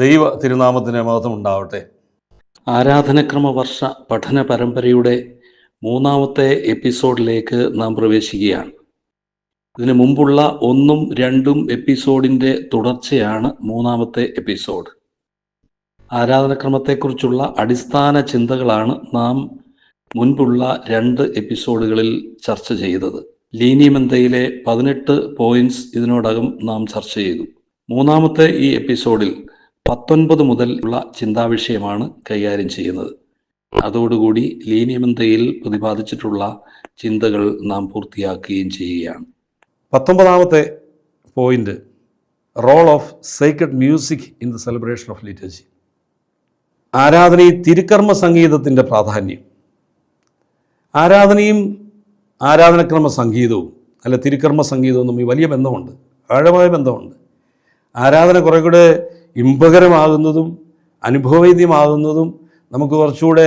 ദൈവ തിരുനാമത്തിന് മഹത്വം ഉണ്ടാവട്ടെ. ആരാധനക്രമ വർഷ പഠന പരമ്പരയുടെ 3-ാമത്തെ എപ്പിസോഡിലേക്ക് നാം പ്രവേശിക്കുകയാണ്. ഇതിനു മുമ്പുള്ള 1ഉം 2ഉം എപ്പിസോഡിൻ്റെ തുടർച്ചയാണ് 3-ാമത്തെ എപ്പിസോഡ്. ആരാധനക്രമത്തെക്കുറിച്ചുള്ള അടിസ്ഥാന ചിന്തകളാണ് നാം മുൻപുള്ള 2 എപ്പിസോഡുകളിൽ ചർച്ച ചെയ്തത്. ലീനിയമന്തയിലെ 18 പോയിന്റ്സ് ഇതിനോടകം നാം ചർച്ച ചെയ്തു. 3-ാമത്തെ ഈ എപ്പിസോഡിൽ 19 മുതൽ ഉള്ള ചിന്താവിഷയമാണ് കൈകാര്യം ചെയ്യുന്നത്. അതോടുകൂടി ലീനിയമന്തയിൽ പ്രതിപാദിച്ചിട്ടുള്ള ചിന്തകൾ നാം പൂർത്തിയാക്കുകയും ചെയ്യുകയാണ്. 19ാമത്തെ point, role of sacred music in the celebration of liturgy. ആരാധനയിൽ തിരുക്കർമ്മ സംഗീതത്തിൻ്റെ പ്രാധാന്യം. ആരാധനയും ആരാധനക്രമ സംഗീതവും അല്ല തിരുക്കർമ്മ സംഗീതവും തമ്മിൽ വലിയ ബന്ധമുണ്ട്, ആഴമായ ബന്ധമുണ്ട്. ആരാധന കുറെ കൂടെ ഇമ്പകരമാകുന്നതും അനുഭവവേദ്യമാകുന്നതും നമുക്ക് കുറച്ചുകൂടെ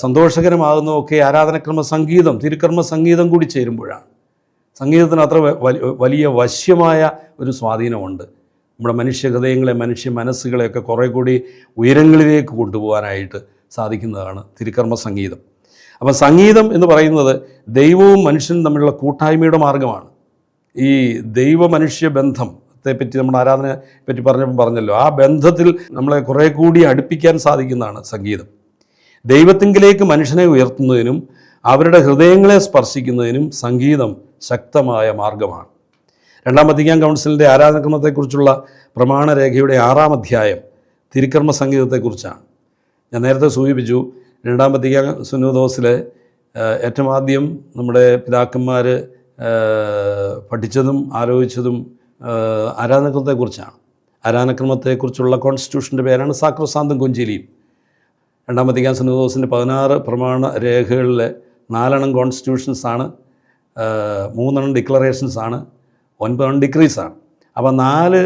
സന്തോഷകരമാകുന്നതും ഒക്കെ ആരാധനക്രമ സംഗീതം, തിരുക്കർമ്മ സംഗീതം കൂടി ചേരുമ്പോഴാണ്. സംഗീതത്തിന് അത്ര വലിയ വശ്യമായ ഒരു സ്വാധീനമുണ്ട്. നമ്മുടെ മനുഷ്യ ഹൃദയങ്ങളെ, മനുഷ്യ മനസ്സുകളെയൊക്കെ കുറേ കൂടി ഉയരങ്ങളിലേക്ക് കൊണ്ടുപോകാനായിട്ട് സാധിക്കുന്നതാണ് തിരുക്കർമ്മ സംഗീതം. അപ്പം സംഗീതം എന്ന് പറയുന്നത് ദൈവവും മനുഷ്യനും തമ്മിലുള്ള കൂട്ടായ്മയുടെ മാർഗമാണ്. ഈ ദൈവ മനുഷ്യ ബന്ധത്തെപ്പറ്റി നമ്മുടെ ആരാധനയെ പറ്റി പറഞ്ഞല്ലോ, ആ ബന്ധത്തിൽ നമ്മളെ കുറേ കൂടി അടുപ്പിക്കാൻ സാധിക്കുന്നതാണ് സംഗീതം. ദൈവത്തിങ്കിലേക്ക് മനുഷ്യനെ ഉയർത്തുന്നതിനും അവരുടെ ഹൃദയങ്ങളെ സ്പർശിക്കുന്നതിനും സംഗീതം ശക്തമായ മാർഗമാണ്. 2ാം വത്തിക്കാൻ കൗൺസിലിൻ്റെ ആരാധനക്രമത്തെക്കുറിച്ചുള്ള പ്രമാണരേഖയുടെ 6ാം അധ്യായം തിരുക്കർമ്മ സംഗീതത്തെക്കുറിച്ചാണ്. ഞാൻ നേരത്തെ സൂചിപ്പിച്ചു, 2ാം വത്തിക്കാൻ സുന്നോദോസിൽ ഏറ്റവും ആദ്യം നമ്മുടെ പിതാക്കന്മാർ പഠിച്ചതും ആലോചിച്ചതും ആരാധനക്രമത്തെക്കുറിച്ചാണ്. ആരാധനക്രമത്തെക്കുറിച്ചുള്ള കോൺസ്റ്റിറ്റ്യൂഷൻ്റെ പേരാണ് സാക്രോസാന്തം കൊഞ്ചിലിയും. 2ാം വത്തിക്കാൻ സുന്നോദോസിൻ്റെ 16 പ്രമാണ രേഖകളിലെ 4 കോൺസ്റ്റിറ്റ്യൂഷൻസാണ്, 3 ഡിക്ലറേഷൻസാണ്, 9 ഡിക്രീസാണ്. അപ്പോൾ 4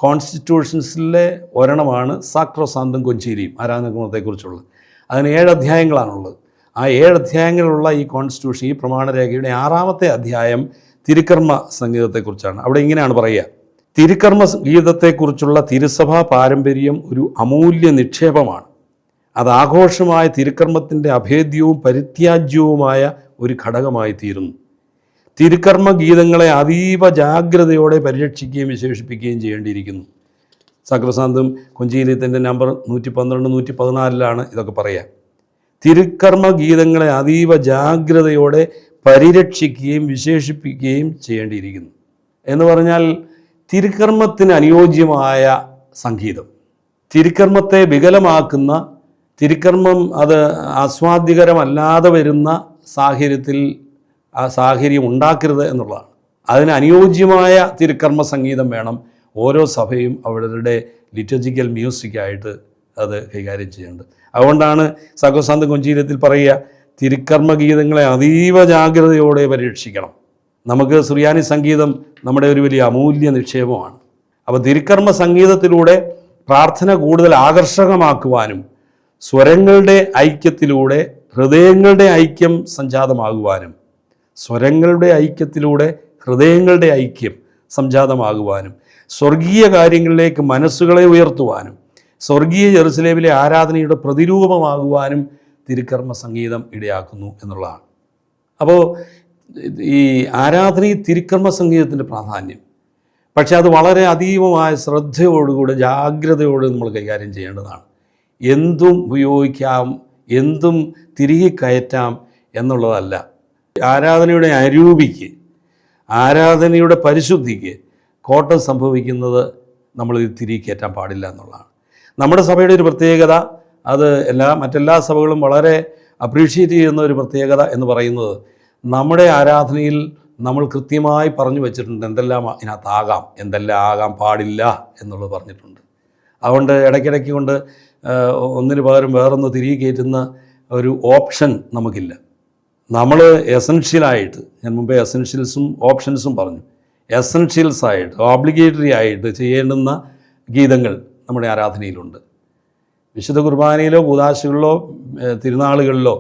കോൺസ്റ്റിറ്റ്യൂഷൻസിലെ ഒരെണ്ണമാണ് സാക്രോസാന്തം കൊഞ്ചിലിയും ആരാധനക്രമത്തെക്കുറിച്ചുള്ളത്. അതിന് 7 അധ്യായങ്ങളാണുള്ളത്. ആ 7 അധ്യായങ്ങളുള്ള ഈ കോൺസ്റ്റിറ്റ്യൂഷൻ, ഈ പ്രമാണരേഖയുടെ 6ാമത്തെ അധ്യായം തിരുക്കർമ്മ സംഗീതത്തെക്കുറിച്ചാണ്. അവിടെ ഇങ്ങനെയാണ് പറയുക: തിരുക്കർമ്മ ഗീതത്തെക്കുറിച്ചുള്ള തിരുസഭാ പാരമ്പര്യം ഒരു അമൂല്യ നിക്ഷേപമാണ്. അത് ആഘോഷമായ തിരുക്കർമ്മത്തിൻ്റെ അഭേദ്യവും പരിത്യാജ്യവുമായ ഒരു ഘടകമായി തീരുന്നു. തിരുക്കർമ്മ ഗീതങ്ങളെ അതീവ ജാഗ്രതയോടെ പരിരക്ഷിക്കുകയും വിശേഷിപ്പിക്കുകയും ചെയ്യേണ്ടിയിരിക്കുന്നു. സാക്രോസാന്തം കൊഞ്ചിലിയത്തിൻ്റെ നമ്പർ 112, 114 ഇതൊക്കെ പറയുക. തിരുക്കർമ്മ ഗീതങ്ങളെ അതീവ ജാഗ്രതയോടെ പരിരക്ഷിക്കുകയും വിശേഷിപ്പിക്കുകയും ചെയ്യേണ്ടിയിരിക്കുന്നു എന്ന് പറഞ്ഞാൽ തിരുക്കർമ്മത്തിന് അനുയോജ്യമായ സംഗീതം, തിരുക്കർമ്മത്തെ വികലമാക്കുന്ന, തിരുക്കർമ്മം അത് ആസ്വാദ്യകരമല്ലാതെ വരുന്ന സാഹചര്യത്തിൽ ആ സാഹചര്യം ഉണ്ടാക്കരുത് എന്നുള്ളതാണ്. അതിന് അനുയോജ്യമായ തിരുക്കർമ്മ സംഗീതം വേണം ഓരോ സഭയും അവരുടെ ലിറ്റർജിക്കൽ മ്യൂസിക്കായിട്ട് അത് കൈകാര്യം ചെയ്യേണ്ടത്. അതുകൊണ്ടാണ് സാക്രോസാന്തം കൊഞ്ചിലിയത്തിൽ പറയുക, തിരുക്കർമ്മ ഗീതങ്ങളെ അതീവ ജാഗ്രതയോടെ പരിരക്ഷിക്കണം. നമുക്ക് സുറിയാനി സംഗീതം നമ്മുടെ ഒരു വലിയ അമൂല്യ നിക്ഷേപമാണ്. അപ്പോൾ തിരുക്കർമ്മ സംഗീതത്തിലൂടെ പ്രാർത്ഥന കൂടുതൽ ആകർഷകമാക്കുവാനും സ്വരങ്ങളുടെ ഐക്യത്തിലൂടെ ഹൃദയങ്ങളുടെ ഐക്യം സംജാതമാകുവാനും, സ്വരങ്ങളുടെ ഐക്യത്തിലൂടെ ഹൃദയങ്ങളുടെ ഐക്യം സംജാതമാകുവാനും, സ്വർഗീയ കാര്യങ്ങളിലേക്ക് മനസ്സുകളെ ഉയർത്തുവാനും, സ്വർഗീയ ജെറുസലേമിലെ ആരാധനയുടെ പ്രതിരൂപമാകുവാനും തിരുക്കർമ്മ സംഗീതം ഇടയാക്കുന്നു എന്നുള്ളതാണ്. അപ്പോൾ ഈ ആരാധനയിൽ തിരുക്കർമ്മ സംഗീതത്തിൻ്റെ പ്രാധാന്യം, പക്ഷെ അത് വളരെ അതീവമായ ശ്രദ്ധയോടുകൂടി ജാഗ്രതയോട് നമ്മൾ കൈകാര്യം ചെയ്യേണ്ടതാണ്. എന്തും ഉപയോഗിക്കാം, എന്തും തിരികെ കയറ്റാം എന്നുള്ളതല്ല. ആരാധനയുടെ അരൂപിക്ക്, ആരാധനയുടെ പരിശുദ്ധിക്ക് കോട്ടം സംഭവിക്കുന്നത് നമ്മൾ തിരികെ കയറ്റാൻ പാടില്ല എന്നുള്ളതാണ്. നമ്മുടെ സഭയുടെ ഒരു പ്രത്യേകത, അത് മറ്റെല്ലാ സഭകളും വളരെ അപ്രീഷിയേറ്റ് ചെയ്യുന്ന ഒരു പ്രത്യേകത എന്ന് പറയുന്നത്, നമ്മുടെ ആരാധനയിൽ നമ്മൾ കൃത്യമായി പറഞ്ഞു വച്ചിട്ടുണ്ട് എന്തെല്ലാം ഇതിനകത്താകാം, എന്തെല്ലാം ആകാൻ പാടില്ല എന്നുള്ളത് പറഞ്ഞിട്ടുണ്ട്. അതുകൊണ്ട് ഇടയ്ക്കിടയ്ക്ക് കൊണ്ട് ഒന്നിന് പകരം വേറൊന്ന് തിരികെ കയറ്റുന്ന ഒരു ഓപ്ഷൻ നമുക്കില്ല. നമ്മൾ എസൻഷ്യലായിട്ട്, ഞാൻ മുമ്പേ എസൻഷ്യൽസും ഓപ്ഷൻസും പറഞ്ഞു, എസൻഷ്യൽസായിട്ട് ഓബ്ലിഗേറ്ററി ആയിട്ട് ചെയ്യേണ്ടുന്ന ഗീതങ്ങൾ നമ്മുടെ ആരാധനയിലുണ്ട്. വിശുദ്ധ കുർബാനയിലോ കൂദാശകളിലോ തിരുനാളുകളിലോ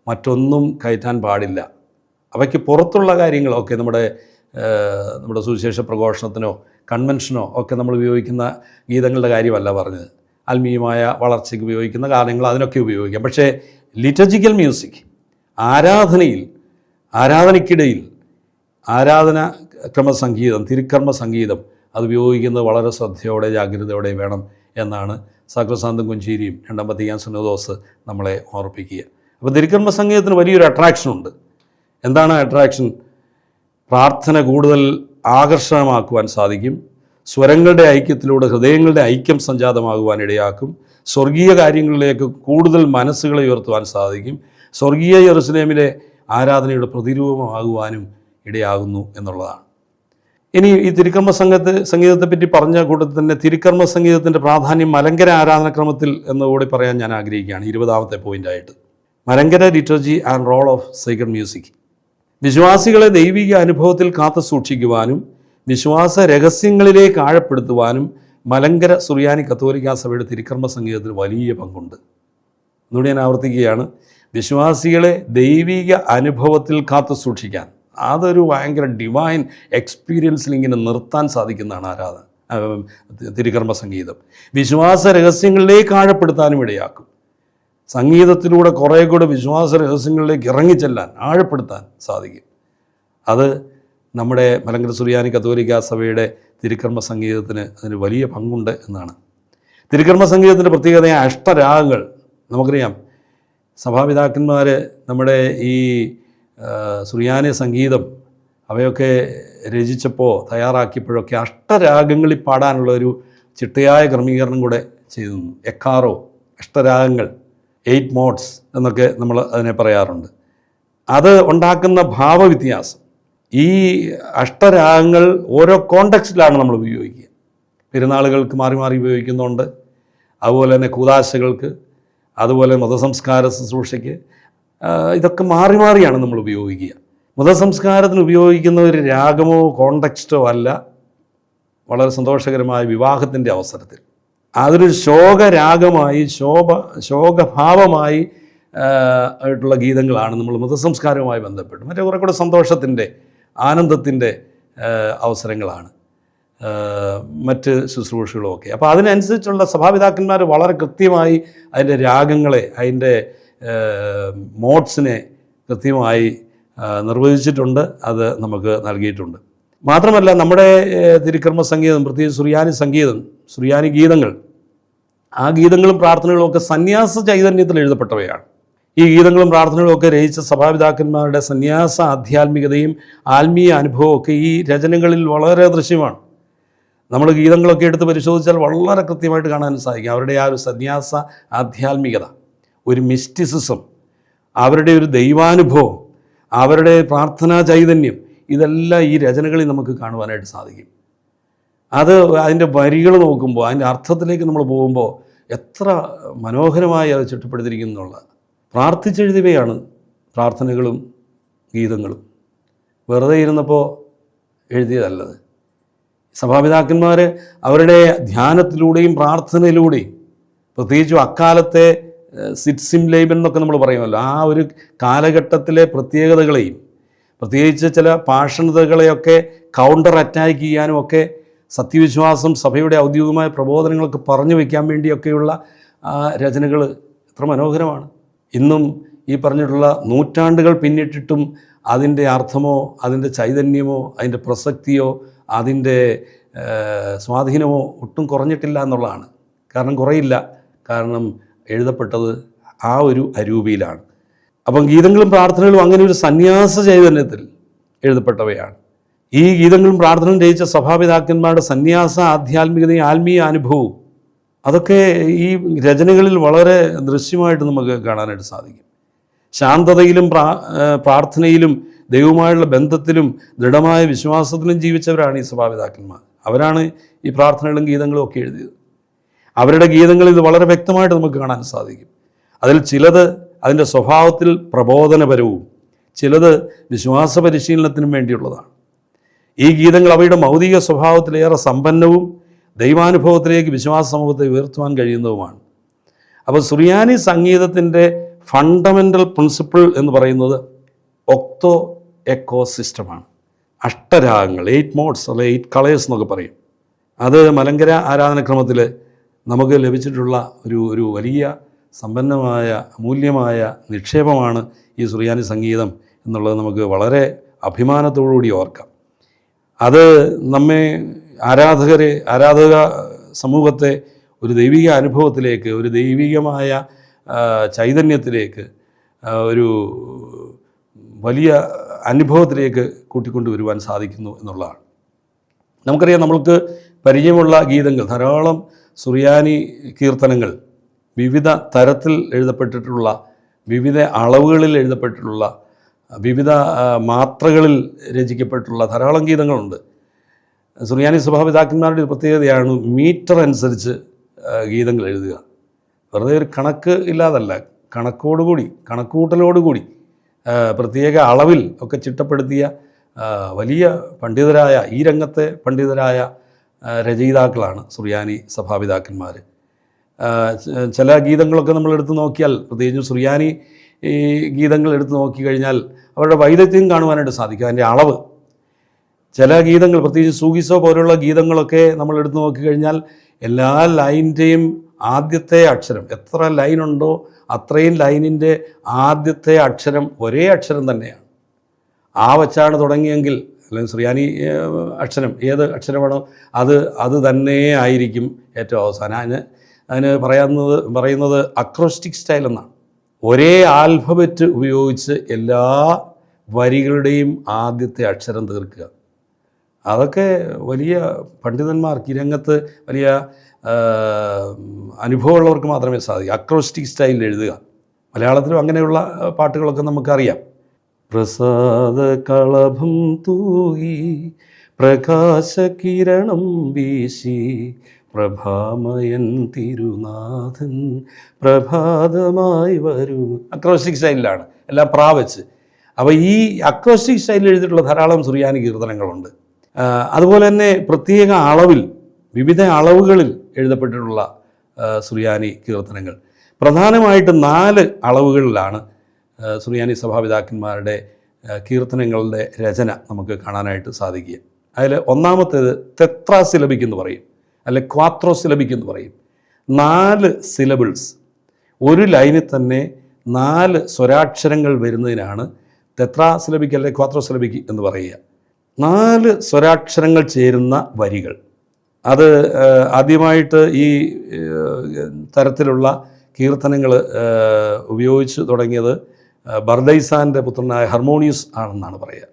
മറ്റൊന്നും കയറ്റാൻ പാടില്ല. അവയ്ക്ക് പുറത്തുള്ള കാര്യങ്ങളൊക്കെ നമ്മുടെ സുവിശേഷ പ്രഘോഷണത്തിനോ കൺവെൻഷനോ ഒക്കെ നമ്മൾ ഉപയോഗിക്കുന്ന ഗീതങ്ങളുടെ കാര്യമല്ല പറഞ്ഞത്. ആത്മീയമായ വളർച്ചയ്ക്ക് ഉപയോഗിക്കുന്ന ഗാനങ്ങൾ അതിനൊക്കെ ഉപയോഗിക്കാം. പക്ഷേ ലിറ്റർജിക്കൽ മ്യൂസിക്, ആരാധനയ്ക്കിടയിൽ ആരാധന ക്രമസംഗീതം, തിരുക്കർമ്മ സംഗീതം അത് ഉപയോഗിക്കുന്നത് വളരെ ശ്രദ്ധയോടെ ജാഗ്രതയോടെ വേണം എന്നാണ് സാക്രസാന്തം കൊഞ്ചേരിയും രണ്ടാം വത്തിക്കാൻ സിനോദോസ് നമ്മളെ ഓർപ്പിക്കുക. അപ്പോൾ തിരുക്കർമ്മ സംഗീതത്തിന് വലിയൊരു അട്രാക്ഷനുണ്ട്. എന്താണ് അട്രാക്ഷൻ? പ്രാർത്ഥന കൂടുതൽ ആകർഷണമാക്കുവാൻ സാധിക്കും. സ്വരങ്ങളുടെ ഐക്യത്തിലൂടെ ഹൃദയങ്ങളുടെ ഐക്യം സംജാതമാകുവാൻ ഇടയാക്കും. സ്വർഗീയ കാര്യങ്ങളിലേക്ക് കൂടുതൽ മനസ്സുകളെ ഉയർത്തുവാൻ സാധിക്കും. സ്വർഗീയ യെരുശലേമിലെ ആരാധനയുടെ പ്രതിരൂപമാകുവാനും ഇടയാകുന്നു എന്നുള്ളതാണ്. ഇനി ഈ തിരുക്കർമ്മ സംഗീതത്തെപ്പറ്റി പറഞ്ഞ കൂട്ടത്തിൽ തന്നെ തിരുക്കർമ്മ സംഗീതത്തിൻ്റെ പ്രാധാന്യം മലങ്കര ആരാധനക്രമത്തിൽ എന്നുകൂടി പറയാൻ ഞാൻ ആഗ്രഹിക്കുകയാണ്. 20ാമത്തെ പോയിൻ്റായിട്ട് Malankara liturgy and role of sacred music. വിശ്വാസികളെ ദൈവിക അനുഭവത്തിൽ കാത്തു സൂക്ഷിക്കുവാനും വിശ്വാസ രഹസ്യങ്ങളിലേക്ക് ആഴപ്പെടുത്തുവാനും മലങ്കര സുറിയാനി കത്തോലിക്കാ സഭയുടെ തിരുക്കർമ്മ സംഗീതത്തിന് വലിയ പങ്കുണ്ട്. എന്നുകൂടി ഞാൻ ആവർത്തിക്കുകയാണ്. വിശ്വാസികളെ ദൈവിക അനുഭവത്തിൽ കാത്തു സൂക്ഷിക്കാൻ, അതൊരു ഭയങ്കര ഡിവൈൻ എക്സ്പീരിയൻസിൽ ഇങ്ങനെ നിർത്താൻ സാധിക്കുന്നതാണ് തിരുക്കർമ്മ സംഗീതം. വിശ്വാസ രഹസ്യങ്ങളിലേക്ക് ആഴപ്പെടുത്താനും ഇടയാക്കും. സംഗീതത്തിലൂടെ കുറേ കൂടെ വിശ്വാസ രഹസ്യങ്ങളിലേക്ക് ഇറങ്ങിച്ചെല്ലാൻ, ആഴപ്പെടുത്താൻ സാധിക്കും. അത് നമ്മുടെ മലങ്കര സുറിയാനി കത്തോലിക്കാ സഭയുടെ തിരുക്കർമ്മ സംഗീതത്തിന് അതിന് വലിയ പങ്കുണ്ട് എന്നാണ്. തിരുക്കർമ്മ സംഗീതത്തിൻ്റെ പ്രത്യേകതയായ അഷ്ടരാഗങ്ങൾ നമുക്കറിയാം. സഭാപിതാക്കന്മാർ നമ്മുടെ ഈ സുറിയാനി സംഗീതം അവയൊക്കെ രചിച്ചപ്പോൾ തയ്യാറാക്കിയപ്പോഴൊക്കെ അഷ്ടരാഗങ്ങളിൽ പാടാനുള്ളൊരു ചിട്ടയായ ക്രമീകരണം കൂടെ ചെയ്തു. എക്കാറോ, അഷ്ടരാഗങ്ങൾ, 8 മോഡ്സ് എന്നൊക്കെ നമ്മൾ അതിനെ പറയാറുണ്ട്. അത് ഉണ്ടാക്കുന്ന ഭാവവ്യത്യാസം, ഈ അഷ്ടരാഗങ്ങൾ ഓരോ കോണ്ടക്സ്റ്റിലാണ് നമ്മൾ ഉപയോഗിക്കുക. പെരുന്നാളുകൾക്ക് മാറി മാറി ഉപയോഗിക്കുന്നുണ്ട്, അതുപോലെ തന്നെ കൂദാശകൾക്ക്, അതുപോലെ മതസംസ്കാര ശുശ്രൂഷയ്ക്ക്, ഇതൊക്കെ മാറി മാറിയാണ് നമ്മൾ ഉപയോഗിക്കുക. മതസംസ്കാരത്തിന് ഉപയോഗിക്കുന്ന ഒരു രാഗമോ കോണ്ടക്സ്റ്റോ അല്ല. വളരെ സന്തോഷകരമായ വിവാഹത്തിൻ്റെ അവസരത്തിൽ അതൊരു ശോകരാഗമായി, ശോകഭാവമായി ആയിട്ടുള്ള ഗീതങ്ങളാണ് നമ്മൾ മതസംസ്കാരവുമായി ബന്ധപ്പെട്ട്. മറ്റേ കുറേ കൂടെ സന്തോഷത്തിൻ്റെ, ആനന്ദത്തിൻ്റെ അവസരങ്ങളാണ് മറ്റ് ശുശ്രൂഷകളുമൊക്കെ. അപ്പോൾ അതിനനുസരിച്ചുള്ള സഭാപിതാക്കന്മാർ വളരെ കൃത്യമായി അതിൻ്റെ രാഗങ്ങളെ, അതിൻ്റെ മോഡ്സിനെ കൃത്യമായി നിർവചിച്ചിട്ടുണ്ട്, അത് നമുക്ക് നൽകിയിട്ടുണ്ട്. മാത്രമല്ല നമ്മുടെ തിരുക്കർമ്മ സംഗീതം, പ്രത്യേകിച്ച് സുറിയാനി ഗീതങ്ങൾ, ആ ഗീതങ്ങളും പ്രാർത്ഥനകളും ഒക്കെ സന്യാസ ചൈതന്യത്തിൽ എഴുതപ്പെട്ടവയാണ്. ഈ ഗീതങ്ങളും പ്രാർത്ഥനകളും ഒക്കെ രചിച്ച സഭാപിതാക്കന്മാരുടെ സന്യാസ ആധ്യാത്മികതയും ആത്മീയ അനുഭവവും ഒക്കെ ഈ രചനകളിൽ വളരെ ദൃശ്യമാണ്. നമ്മൾ ഗീതങ്ങളൊക്കെ എടുത്ത് പരിശോധിച്ചാൽ വളരെ കൃത്യമായിട്ട് കാണാൻ സാധിക്കും അവരുടെ ആ ഒരു സന്യാസ ആധ്യാത്മികത, ഒരു മിസ്റ്റിസിസം, അവരുടെ ഒരു ദൈവാനുഭവം, അവരുടെ പ്രാർത്ഥനാ ചൈതന്യം, ഇതെല്ലാം ഈ രചനകളിൽ നമുക്ക് കാണുവാനായിട്ട് സാധിക്കും. അത് അതിൻ്റെ വരികൾ നോക്കുമ്പോൾ, അതിൻ്റെ അർത്ഥത്തിലേക്ക് നമ്മൾ പോകുമ്പോൾ എത്ര മനോഹരമായി അത് ചിട്ടപ്പെടുത്തിയിരിക്കുന്നുള്ള. പ്രാർത്ഥിച്ചെഴുതിയവയാണ് പ്രാർത്ഥനകളും ഗീതങ്ങളും, വെറുതെ ഇരുന്നപ്പോൾ എഴുതിയതല്ലത്. സഭാപിതാക്കന്മാർ അവരുടെ ധ്യാനത്തിലൂടെയും പ്രാർത്ഥനയിലൂടെയും, പ്രത്യേകിച്ചും അക്കാലത്തെ സിറ്റ്സിം ലൈബൻ എന്നൊക്കെ നമ്മൾ പറയുമല്ലോ, ആ ഒരു കാലഘട്ടത്തിലെ പ്രത്യേകതകളെയും പ്രത്യേകിച്ച് ചില പാഷണതകളെയൊക്കെ കൗണ്ടർ അറ്റാക്ക് ചെയ്യാനും ഒക്കെ സത്യവിശ്വാസം, സഭയുടെ ഔദ്യോഗികമായ പ്രബോധനങ്ങളൊക്കെ പറഞ്ഞു വയ്ക്കാൻ വേണ്ടിയൊക്കെയുള്ള രചനകൾ എത്ര മനോഹരമാണ്. ഇന്നും ഈ പറഞ്ഞിട്ടുള്ള നൂറ്റാണ്ടുകൾ പിന്നിട്ടിട്ടും അതിൻ്റെ അർത്ഥമോ അതിൻ്റെ ചൈതന്യമോ അതിൻ്റെ പ്രസക്തിയോ അതിൻ്റെ സ്വാധീനമോ ഒട്ടും കുറഞ്ഞിട്ടില്ല എന്നുള്ളതാണ്. കാരണം കുറയില്ല, കാരണം എഴുതപ്പെട്ടത് ആ ഒരു അരൂപിയിലാണ്. അപ്പം ഗീതങ്ങളും പ്രാർത്ഥനകളും അങ്ങനെ ഒരു സന്യാസ ചൈതന്യത്തിൽ എഴുതപ്പെട്ടവയാണ്. ഈ ഗീതങ്ങളും പ്രാർത്ഥനയും രചിച്ച സഭാപിതാക്കന്മാരുടെ സന്യാസ ആധ്യാത്മികതയും ആത്മീയ അനുഭവവും അതൊക്കെ ഈ രചനകളിൽ വളരെ ദൃശ്യമായിട്ട് നമുക്ക് കാണാനായിട്ട് സാധിക്കും. ശാന്തതയിലും പ്രാർത്ഥനയിലും ദൈവവുമായുള്ള ബന്ധത്തിലും ദൃഢമായ വിശ്വാസത്തിലും ജീവിച്ചവരാണ് ഈ സഭാപിതാക്കന്മാർ. അവരാണ് ഈ പ്രാർത്ഥനകളും ഗീതങ്ങളും ഒക്കെ എഴുതിയത്. അവരുടെ ഗീതങ്ങളിൽ ഇത് വളരെ വ്യക്തമായിട്ട് നമുക്ക് കാണാൻ സാധിക്കും. അതിൽ ചിലത് അതിൻ്റെ സ്വഭാവത്തിൽ പ്രബോധനപരവും, ചിലത് വിശ്വാസ പരിശീലനത്തിനും വേണ്ടിയുള്ളതാണ്. ഈ ഗീതങ്ങൾ അവയുടെ മൗലിക സ്വഭാവത്തിലേറെ സമ്പന്നവും ദൈവാനുഭവത്തിലേക്ക് വിശ്വാസ സമൂഹത്തെ ഉയർത്തുവാൻ കഴിയുന്നതുമാണ്. അപ്പോൾ സുറിയാനി സംഗീതത്തിൻ്റെ ഫണ്ടമെൻ്റൽ പ്രിൻസിപ്പിൾ എന്ന് പറയുന്നത് ഒക്തോ എക്കോ സിസ്റ്റമാണ്. അഷ്ടരാഗങ്ങൾ, 8 മോഡ്സ് അല്ലെ 8 കളേഴ്സ് എന്നൊക്കെ പറയും. അത് മലങ്കര ആരാധനക്രമത്തിൽ നമുക്ക് ലഭിച്ചിട്ടുള്ള ഒരു വലിയ സമ്പന്നമായ അമൂല്യമായ നിക്ഷേപമാണ് ഈ സുറിയാനി സംഗീതം എന്നുള്ളത് നമുക്ക് വളരെ അഭിമാനത്തോടുകൂടി ഓർക്കാം. അത് നമ്മെ ആരാധക സമൂഹത്തെ ഒരു ദൈവിക അനുഭവത്തിലേക്ക്, ഒരു ദൈവികമായ ചൈതന്യത്തിലേക്ക്, ഒരു വലിയ അനുഭവത്തിലേക്ക് കൂട്ടിക്കൊണ്ടുവരുവാൻ സാധിക്കുന്നു എന്നുള്ളതാണ്. നമുക്കറിയാം, നമ്മൾക്ക് പരിചയമുള്ള ഗീതങ്ങൾ, ധാരാളം സുറിയാനി കീർത്തനങ്ങൾ, വിവിധ തരത്തിൽ എഴുതപ്പെട്ടിട്ടുള്ള, വിവിധ അളവുകളിൽ എഴുതപ്പെട്ടിട്ടുള്ള, വിവിധ മാത്രകളിൽ രചിക്കപ്പെട്ടുള്ള ധാരാളം ഗീതങ്ങളുണ്ട്. സുറിയാനി സഭാപിതാക്കന്മാരുടെ ഒരു പ്രത്യേകതയാണ് മീറ്റർ അനുസരിച്ച് ഗീതങ്ങൾ എഴുതുക. വെറുതെ ഒരു കണക്ക് ഇല്ലാതല്ല, കണക്കുകൂട്ടലോടുകൂടി പ്രത്യേക അളവിൽ ഒക്കെ ചിട്ടപ്പെടുത്തിയ വലിയ പണ്ഡിതരായ, ഈ രംഗത്തെ പണ്ഡിതരായ രചയിതാക്കളാണ് സുറിയാനി സഭാപിതാക്കന്മാർ. ചില ഗീതങ്ങളൊക്കെ നമ്മൾ എടുത്തു നോക്കിയാൽ, പ്രത്യേകിച്ചും സുറിയാനി ഈ ഗീതങ്ങൾ എടുത്തു നോക്കിക്കഴിഞ്ഞാൽ അവരുടെ വൈദഗ്ധ്യം കാണുവാനായിട്ട് സാധിക്കും, അതിൻ്റെ അളവ്. ചില ഗീതങ്ങൾ, പ്രത്യേകിച്ച് സൂഗിസോ പോലുള്ള ഗീതങ്ങളൊക്കെ നമ്മൾ എടുത്തു നോക്കിക്കഴിഞ്ഞാൽ എല്ലാ ലൈനിൻ്റെയും ആദ്യത്തെ അക്ഷരം, എത്ര ലൈനുണ്ടോ അത്രയും ലൈനിൻ്റെ ആദ്യത്തെ അക്ഷരം ഒരേ അക്ഷരം തന്നെയാണ്. ആ വച്ചാണ് തുടങ്ങിയെങ്കിൽ, അല്ലെങ്കിൽ സുറിയാനി അക്ഷരം അക്ഷരമാണോ അത് തന്നെ ആയിരിക്കും ഏറ്റവും അവസാനം. അതിന് പറയുന്നത് അക്രോസ്റ്റിക് സ്റ്റൈൽ എന്നാണ്. ഒരേ ആൽഫബറ്റ് ഉപയോഗിച്ച് എല്ലാ വരികളുടെയും ആദ്യത്തെ അക്ഷരം തീർക്കുക. അതൊക്കെ വലിയ പണ്ഡിതന്മാർക്ക്, ഈ രംഗത്ത് വലിയ അനുഭവമുള്ളവർക്ക് മാത്രമേ സാധിക്കൂ. അക്രോസ്റ്റിക് സ്റ്റൈലിൽ എഴുതുക. മലയാളത്തിലും അങ്ങനെയുള്ള പാട്ടുകളൊക്കെ നമുക്കറിയാം. പ്രസാദ കളഭം തൂകി പ്രകാശകിരണം വീശി പ്രഭാമയൻ തിരുനാഥൻ പ്രഭാതമായി വരൂ. അക്രോസ്റ്റിക് സ്റ്റൈലിലാണ് എല്ലാം പ്രാവച്ച്. അപ്പോൾ ഈ അക്രോസ്റ്റിക് സ്റ്റൈലിൽ എഴുതിയിട്ടുള്ള ധാരാളം സുറിയാനി കീർത്തനങ്ങളുണ്ട്. അതുപോലെ തന്നെ പ്രത്യേക അളവിൽ, വിവിധ അളവുകളിൽ എഴുതപ്പെട്ടിട്ടുള്ള സുറിയാനി കീർത്തനങ്ങൾ. പ്രധാനമായിട്ട് 4 അളവുകളിലാണ് സുറിയാനി സഭാപിതാക്കന്മാരുടെ കീർത്തനങ്ങളുടെ രചന നമുക്ക് കാണാനായിട്ട് സാധിക്കുക. അതിൽ ഒന്നാമത്തേത് തെത്രാസിലബിക് എന്ന് പറയും, അല്ലെ ക്വാത്രോസിലബിക് എന്ന് പറയും. 4 സിലബിൾസ്, ഒരു ലൈനിൽ തന്നെ 4 സ്വരാക്ഷരങ്ങൾ വരുന്നതിനാണ് തെത്രാസിലബിക് അല്ലെ ക്വാത്രോസിലബിക് എന്ന് പറയുക. 4 സ്വരാക്ഷരങ്ങൾ ചേരുന്ന വരികൾ. അത് ആദ്യമായിട്ട് ഈ തരത്തിലുള്ള കീർത്തനങ്ങൾ ഉപയോഗിച്ച് തുടങ്ങിയത് ബർദൈസാൻ്റെ പുത്രനായ ഹർമോണിയസ് ആണെന്നാണ് പറയുക.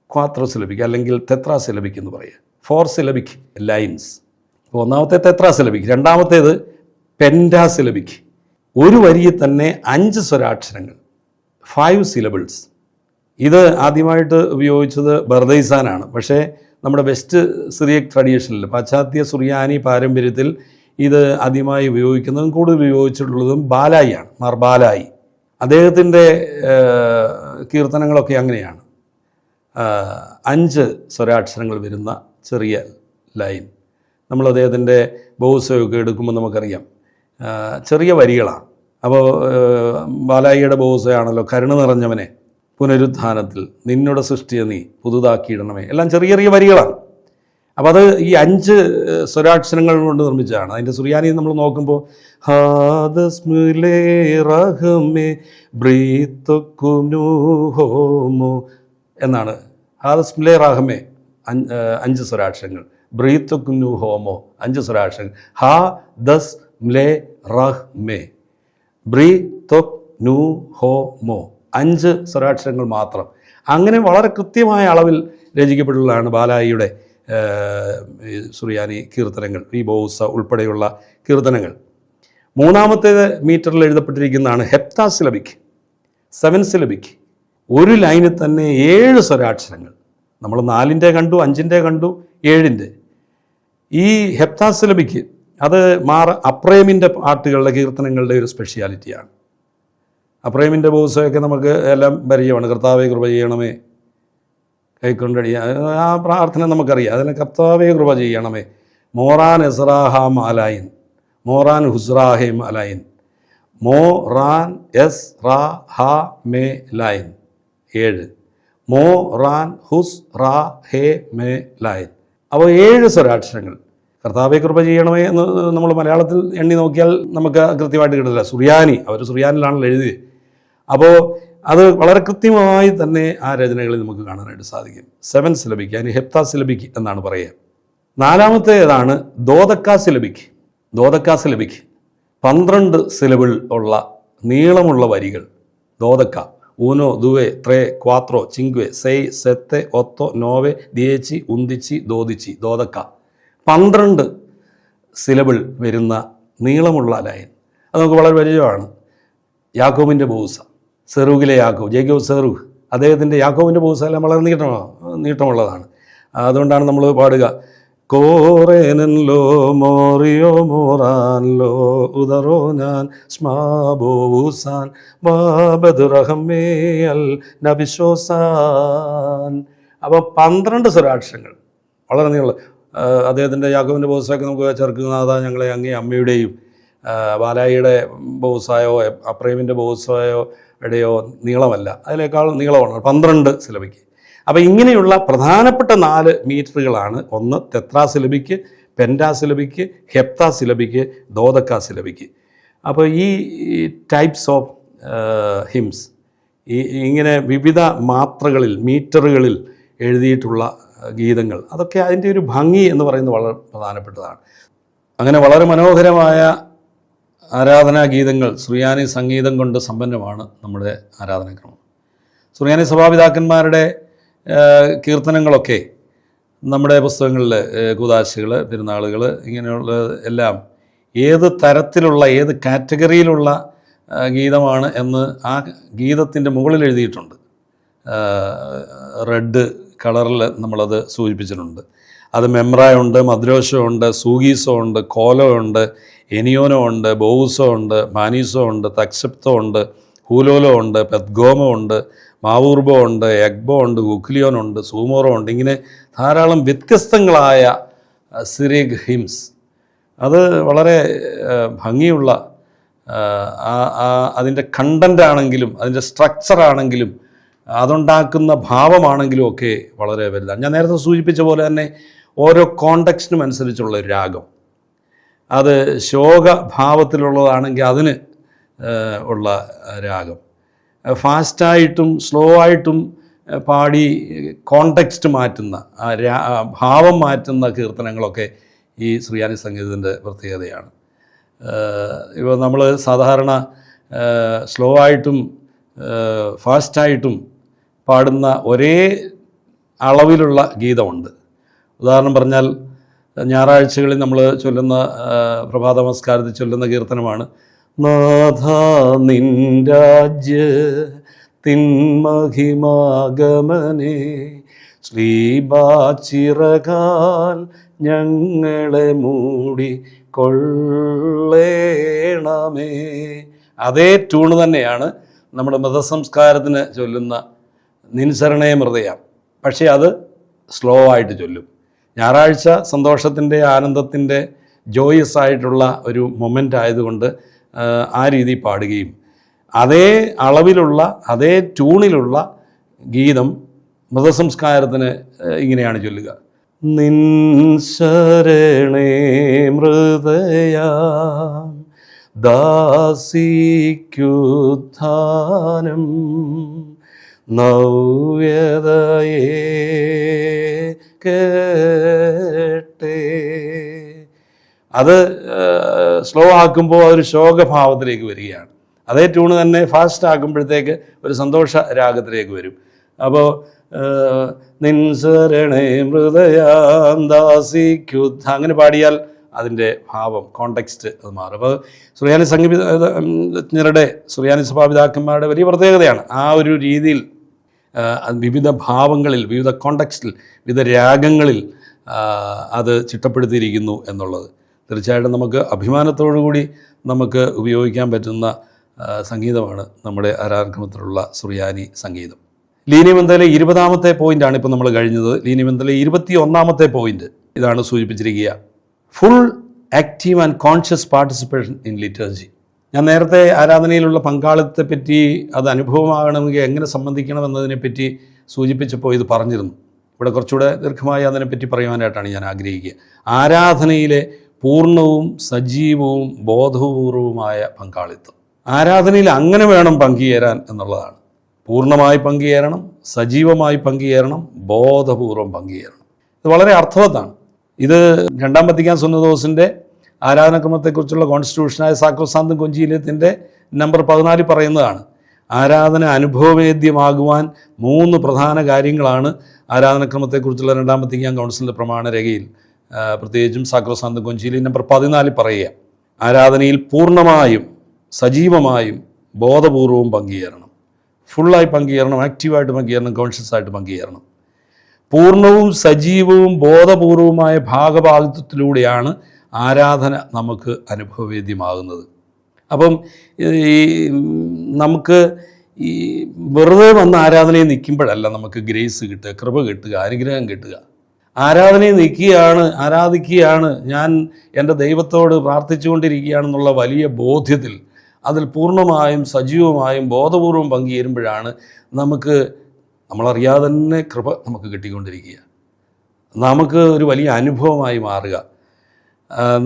ക്വാത്രോസിലബിക് അല്ലെങ്കിൽ തെത്രാസിലബിക് എന്ന് പറയുക. 4 സിലബിക് ലൈൻസ്. അപ്പോൾ ഒന്നാമത്തെ തെത്രാസിലബിക്, രണ്ടാമത്തേത് പെൻറ്റാസിലബിക്, ഒരു വരിയിൽ തന്നെ 5 സ്വരാക്ഷരങ്ങൾ, 5 സിലബിൾസ്. ഇത് ആദ്യമായിട്ട് ഉപയോഗിച്ചത് ബർദൈസാനാണ്. പക്ഷേ നമ്മുടെ വെസ്റ്റ് സിറിയക് ട്രഡീഷനിൽ, പാശ്ചാത്യ സുറിയാനി പാരമ്പര്യത്തിൽ ഇത് ആദ്യമായി ഉപയോഗിക്കുന്നതും കൂടുതൽ ഉപയോഗിച്ചിട്ടുള്ളതും ബാലായിയാണ്, മാർ ബാലായി. അദ്ദേഹത്തിൻ്റെ കീർത്തനങ്ങളൊക്കെ അങ്ങനെയാണ്. 5 സ്വരാക്ഷരങ്ങൾ വരുന്ന ചെറിയ ലൈൻ. നമ്മൾ അദ്ദേഹത്തിൻ്റെ ബോസയൊക്കെ എടുക്കുമ്പോൾ നമുക്കറിയാം ചെറിയ വരികളാണ്. അപ്പോൾ ബാലായിയുടെ ബോസയാണല്ലോ കരുണ നിറഞ്ഞവനെ, പുനരുത്ഥാനത്തിൽ നിന്നോട് സൃഷ്ടിയെ നീ പുതുതാക്കിയിടണമേ, എല്ലാം ചെറിയ ചെറിയ വരികളാണ്. അപ്പോൾ അത് ഈ 5 സ്വരാക്ഷരങ്ങൾ കൊണ്ട് നിർമ്മിച്ചതാണ്. അതിൻ്റെ സുറിയാനി നമ്മൾ നോക്കുമ്പോൾ എന്നാണ്. ഹാദസ്മിലെ റാഹമേ 5 സ്വരാക്ഷരങ്ങൾ, ബ്രീത്തുക്കുനു ഹോമോ 5 സ്വരാക്ഷരങ്ങൾ, ഹാ ദസ് മ്ലേ റഹ് മേ, ബ്രീ തൊക് നു ഹോ മോ 5 സ്വരാക്ഷരങ്ങൾ മാത്രം. അങ്ങനെ വളരെ കൃത്യമായ അളവിൽ രചിക്കപ്പെട്ടുള്ളതാണ് ബാലായിയുടെ സുറിയാനി കീർത്തനങ്ങൾ, ഈ ബോസ ഉൾപ്പെടെയുള്ള കീർത്തനങ്ങൾ. മൂന്നാമത്തെ മീറ്ററിൽ എഴുതപ്പെട്ടിരിക്കുന്നതാണ് ഹെപ്താസിലബിക്, 7 സിലബിക്. ഒരു ലൈനിൽ തന്നെ 7 സ്വരാക്ഷരങ്ങൾ. നമ്മൾ 4ൻ്റെ കണ്ടു, 5ൻ്റെ കണ്ടു, 7ൻ്റെ. ഈ ഹെപ്താസിലബിക് അത് മാർ അപ്രേമിൻ്റെ പാട്ടുകളുടെ കീർത്തനങ്ങളുടെ ഒരു സ്പെഷ്യാലിറ്റിയാണ്. അപ്രേമിൻ്റെ ബോസയൊക്കെ നമുക്ക് എല്ലാം പരിചയമാണ്. കർത്താവെ കൃപ ചെയ്യണമേ, കൈക്കൊണ്ടടി, ആ പ്രാർത്ഥന നമുക്കറിയാം. അതിന് കർത്താവെ കൃപ ചെയ്യണമേ, മോറാൻ എസ്രാഹാം അലായിൻ, മോറാൻ ഹുസ്രാഹേം അലായിൻ, മോറാൻ എസ് റാ ഹാ മേ ലൈൻ 7, മോറാൻ ഹുസ് റാ ഹേ മേ ലൈൻ അപ്പോൾ 7 സ്വരാക്ഷരങ്ങൾ. കർത്താവെ കൃപ ചെയ്യണമേ എന്ന് നമ്മൾ മലയാളത്തിൽ എണ്ണി നോക്കിയാൽ നമുക്ക് കൃത്യമായിട്ട് കിട്ടില്ല. സുറിയാനി, അവർ സുറിയാനിലാണല്ലോ എഴുതിയത്. അപ്പോൾ അത് വളരെ കൃത്യമായി തന്നെ ആ രചനകളിൽ നമുക്ക് കാണാനായിട്ട് സാധിക്കും. 7 സിലബിക്ക്, അതിന് ഹെപ്താ സിലബിക്ക് എന്നാണ് പറയുക. 4മത്തേതാണ് ദോദക്കാ സിലബിക്ക്. ദോദക്കാ സിലബിക്ക് 12 സിലബിൾ ഉള്ള നീളമുള്ള വരികൾ. ദോദക്ക, ഊനോ, ദുവെ, ത്രേ, ക്വാത്രോ, ചിങ്ക്വെ, സെയ്, സെത്തെ, ഒത്തോ, നോവെ, ദിയേച്ചി, ഉന്തിച്ചി, ദോദിച്ചി. ദോദക്ക 12 സിലബിൾ വരുന്ന നീളമുള്ള ലൈൻ. അത് നമുക്ക് വളരെ പരിചയമാണ്. യാക്കോബിൻ്റെ ബോസ, സെറൂഗിലെ യാക്കോബ്, ജേക്കോബ് സെറൂഗ്, അദ്ദേഹത്തിൻ്റെ യാക്കോബിൻ്റെ ബോസ എല്ലാം വളരെ നീട്ടമുള്ളതാണ്. അതുകൊണ്ടാണ് നമ്മൾ പാടുക, കോറേനല്ലോ മോറിയോ മോറാൻലോ ഉദറോ ഞാൻ സ്മാബോസാൻ ബാബദുറഹമേ അൽ നബിശോസാൻ. അപ്പോൾ 12 സ്വരാക്ഷരങ്ങൾ വളരെ നീളം. അദ്ദേഹത്തിൻ്റെ യാക്കോബിൻ്റെ ബോസയൊക്കെ നമുക്ക് ചേർക്കുന്നതാ ഞങ്ങളെ അങ്ങേ അമ്മയുടെയും ബാലായിയുടെ ബോസായോ അപ്രേമിൻ്റെ ബോസായോ ഇടയോ നീളമല്ല, അതിനേക്കാൾ നീളമാണ് 12 സിലബിക്ക്. അപ്പോൾ ഇങ്ങനെയുള്ള പ്രധാനപ്പെട്ട 4 മീറ്ററുകളാണ്. ഒന്ന് തെത്രാ സിലബിക്ക്, പെൻറ്റാ സിലബിക്ക്, ഹെപ്താ സിലബിക്ക്, ദോദക്കാ സിലബിക്ക്. അപ്പോൾ ഈ ടൈപ്സ് ഓഫ് ഹിംസ്, ഇങ്ങനെ വിവിധ മാത്രകളിൽ, മീറ്ററുകളിൽ എഴുതിയിട്ടുള്ള ഗീതങ്ങൾ, അതൊക്കെ അതിൻ്റെ ഒരു ഭംഗി എന്ന് പറയുന്നത് വളരെ പ്രധാനപ്പെട്ടതാണ്. അങ്ങനെ വളരെ മനോഹരമായ ആരാധനാ ഗീതങ്ങൾ, സുറിയാനി സംഗീതം കൊണ്ട് സമ്പന്നമാണ് നമ്മുടെ ആരാധനാക്രമം. സുറിയാനി സഭാപിതാക്കന്മാരുടെ കീർത്തനങ്ങളൊക്കെ നമ്മുടെ പുസ്തകങ്ങളിൽ, കൂദാശകൾ, പെരുന്നാളുകൾ, ഇങ്ങനെയുള്ള എല്ലാം ഏത് തരത്തിലുള്ള, ഏത് കാറ്റഗറിയിലുള്ള ഗീതമാണ് എന്ന് ആ ഗീതത്തിൻ്റെ മുകളിൽ എഴുതിയിട്ടുണ്ട്. റെഡ് കളറിൽ നമ്മളത് സൂചിപ്പിച്ചിട്ടുണ്ട്. അത് മെമ്രായുണ്ട്, മദ്രോശോ ഉണ്ട്, സൂഗീസോ ഉണ്ട്, കോലോ ഉണ്ട്, എനിയോനോ ഉണ്ട്, ബോവുസോ ഉണ്ട്, മാനീസോ ഉണ്ട്, തക്സപ്തോ ഉണ്ട്, ഹൂലോലോ ഉണ്ട്, പെദ്ഗോമോ ഉണ്ട്, മാവൂർബോ ഉണ്ട്, എഗ്ബോ ഉണ്ട്, ഉക്ലിയോനുണ്ട്, സൂമോറോ ഉണ്ട്. ഇങ്ങനെ ധാരാളം വ്യത്യസ്തങ്ങളായ സിറിയക് ഹിംസ്. അത് വളരെ ഭംഗിയുള്ള, അതിൻ്റെ കണ്ടൻ്റ് ആണെങ്കിലും അതിൻ്റെ സ്ട്രക്ചറാണെങ്കിലും അതുണ്ടാക്കുന്ന ഭാവമാണെങ്കിലും ഒക്കെ വളരെ വലുതാണ്. ഞാൻ നേരത്തെ സൂചിപ്പിച്ച പോലെ തന്നെ ഓരോ കോണ്ടെക്സ്റ്റിനും അനുസരിച്ചുള്ള ഒരു രാഗം, അത് ശോകഭാവത്തിലുള്ളതാണെങ്കിൽ അതിന് ഉള്ള രാഗം, ഫാസ്റ്റായിട്ടും സ്ലോ ആയിട്ടും പാടി കോണ്ടെക്സ്റ്റ് മാറ്റുന്ന, ഭാവം മാറ്റുന്ന കീർത്തനങ്ങളൊക്കെ ഈ സുറിയാനി സംഗീതത്തിൻ്റെ പ്രത്യേകതയാണ്. ഇപ്പോൾ നമ്മൾ സാധാരണ സ്ലോ ആയിട്ടും ഫാസ്റ്റായിട്ടും പാടുന്ന ഒരേ അളവിലുള്ള ഗീതമുണ്ട്. ഉദാഹരണം പറഞ്ഞാൽ ഞായറാഴ്ചകളിൽ നമ്മൾ ചൊല്ലുന്ന പ്രഭാത നമസ്കാരത്തിൽ ചൊല്ലുന്ന കീർത്തനമാണ്, നാഥ നിൻ രാജ്യത്തിൻ മഹിമാഗമനേ ശ്രീബാച്ചിറകാൽ ഞങ്ങളെ മൂടി കൊള്ളേണമേ. അതേ ട്യൂണ് തന്നെയാണ് നമ്മുടെ മതസംസ്കാരത്തിന് ചൊല്ലുന്ന നിൻസരണേ മൃദയം, പക്ഷേ അത് സ്ലോ ആയിട്ട് ചൊല്ലും. ഞായറാഴ്ച സന്തോഷത്തിൻ്റെ, ആനന്ദത്തിൻ്റെ, ജോയസ് ആയിട്ടുള്ള ഒരു മൊമെൻ്റ് ആയതുകൊണ്ട് ആ രീതി പാടുകയും അതേ അളവിലുള്ള അതേ ട്യൂണിലുള്ള ഗീതം മതസംസ്കാരത്തിന് ഇങ്ങനെയാണ് ചൊല്ലുക, നിൻ ശരണേ മൃദയാം ദാസിക്കുദ്ധാനം നവ്യതയേ കേട്ടേ. അത് സ്ലോ ആക്കുമ്പോൾ അതൊരു ശോകഭാവത്തിലേക്ക് വരികയാണ്. അതേ ട്യൂണ് തന്നെ ഫാസ്റ്റ് ആക്കുമ്പോഴത്തേക്ക് ഒരു സന്തോഷ രാഗത്തിലേക്ക് വരും. അപ്പോൾ നിൻസരണേ മൃദയാന്താസിക്കുദ്ധ അങ്ങനെ പാടിയാൽ അതിൻ്റെ ഭാവം, കോണ്ടെക്സ്റ്റ് അത് മാറും. അപ്പോൾ സുറിയാനി സംഗീതജ്ഞരുടെ, സുറിയാനി സഭാപിതാക്കന്മാരുടെ വലിയ പ്രത്യേകതയാണ് ആ ഒരു രീതിയിൽ വിവിധ ഭാവങ്ങളിൽ, വിവിധ കോണ്ടെക്സ്റ്റിൽ, വിവിധ രാഗങ്ങളിൽ അത് ചിട്ടപ്പെടുത്തിയിരിക്കുന്നു എന്നുള്ളത്. തീർച്ചയായിട്ടും നമുക്ക് അഭിമാനത്തോടുകൂടി നമുക്ക് ഉപയോഗിക്കാൻ പറ്റുന്ന സംഗീതമാണ് നമ്മുടെ ആരാധനാക്രമത്തിലുള്ള സുറിയാനി സംഗീതം. ലീനിമന്തയിലെ 20ാമത്തെ പോയിൻ്റാണ് ഇപ്പോൾ നമ്മൾ കഴിഞ്ഞത്. ലീനിമന്തയിലെ 21ാമത്തെ പോയിൻ്റ് ഇതാണ് സൂചിപ്പിച്ചിരിക്കുക, full active and conscious participation in liturgy. ഞാൻ നേരത്തെ ആരാധനയിലുള്ള പങ്കാളിത്തത്തെപ്പറ്റി, അത് അനുഭവമാകണമെങ്കിൽ എങ്ങനെ സംബന്ധിക്കണം എന്നതിനെപ്പറ്റി സൂചിപ്പിച്ചപ്പോൾ ഇത് പറഞ്ഞിരുന്നു. ഇവിടെ കുറച്ചുകൂടെ ദീർഘമായി അതിനെപ്പറ്റി പറയുവാനായിട്ടാണ് ഞാൻ ആഗ്രഹിക്കുക. ആരാധനയിലെ പൂർണ്ണവും സജീവവും ബോധപൂർവവുമായ പങ്കാളിത്തം. ആരാധനയിൽ അങ്ങനെ വേണം പങ്കുചേരാൻ എന്നുള്ളതാണ്. പൂർണ്ണമായി പങ്കുചേരണം, സജീവമായി പങ്കുചേരണം, ബോധപൂർവം പങ്കുചേരണം. ഇത് വളരെ അർത്ഥവത്താണ്. ഇത് രണ്ടാം വത്തിക്കാൻ സുന്നതോസിൻ്റെ ആരാധനാക്രമത്തെക്കുറിച്ചുള്ള കോൺസ്റ്റിറ്റ്യൂഷനായ സാക്രോസാന്തം കൊഞ്ചീലിയത്തിൻ്റെ നമ്പർ 14 പറയുന്നതാണ്. ആരാധന അനുഭവവേദ്യമാകുവാൻ 3 പ്രധാന കാര്യങ്ങളാണ് ആരാധനാക്രമത്തെക്കുറിച്ചുള്ള രണ്ടാം വത്തിക്കാൻ കൗൺസിലിൻ്റെ പ്രമാണരേഖയിൽ പ്രത്യേകിച്ചും സാക്രോസാന്തം കൊഞ്ചീലിയം നമ്പർ 14 പറയുക. ആരാധനയിൽ പൂർണ്ണമായും സജീവമായും ബോധപൂർവവും പങ്കുചേരണം. ഫുള്ളായി പങ്കുചേരണം, ആക്റ്റീവായിട്ട് പങ്കുചേരണം, കോൺഷ്യസ് ആയിട്ട് പങ്കുചേരണം. പൂർണ്ണവും സജീവവും ബോധപൂർവവുമായ ഭാഗഭാഗിത്വത്തിലൂടെയാണ് ആരാധന നമുക്ക് അനുഭവവേദ്യമാകുന്നത്. അപ്പം നമുക്ക് ഈ വെറുതെ വന്ന ആരാധനയിൽ നിൽക്കുമ്പോഴല്ല നമുക്ക് ഗ്രേസ് കിട്ടുക, കൃപ കിട്ടുക, അനുഗ്രഹം കിട്ടുക. ആരാധനയെ നിൽക്കുകയാണ്, ആരാധിക്കുകയാണ്, ഞാൻ എൻ്റെ ദൈവത്തോട് പ്രാർത്ഥിച്ചുകൊണ്ടിരിക്കുകയാണെന്നുള്ള വലിയ ബോധ്യത്തിൽ അതിൽ പൂർണ്ണമായും സജീവമായും ബോധപൂർവം പങ്കുചേരുമ്പോഴാണ് നമ്മളറിയാതെ തന്നെ കൃപ നമുക്ക് കിട്ടിക്കൊണ്ടിരിക്കുക, നമുക്ക് ഒരു വലിയ അനുഭവമായി മാറുക.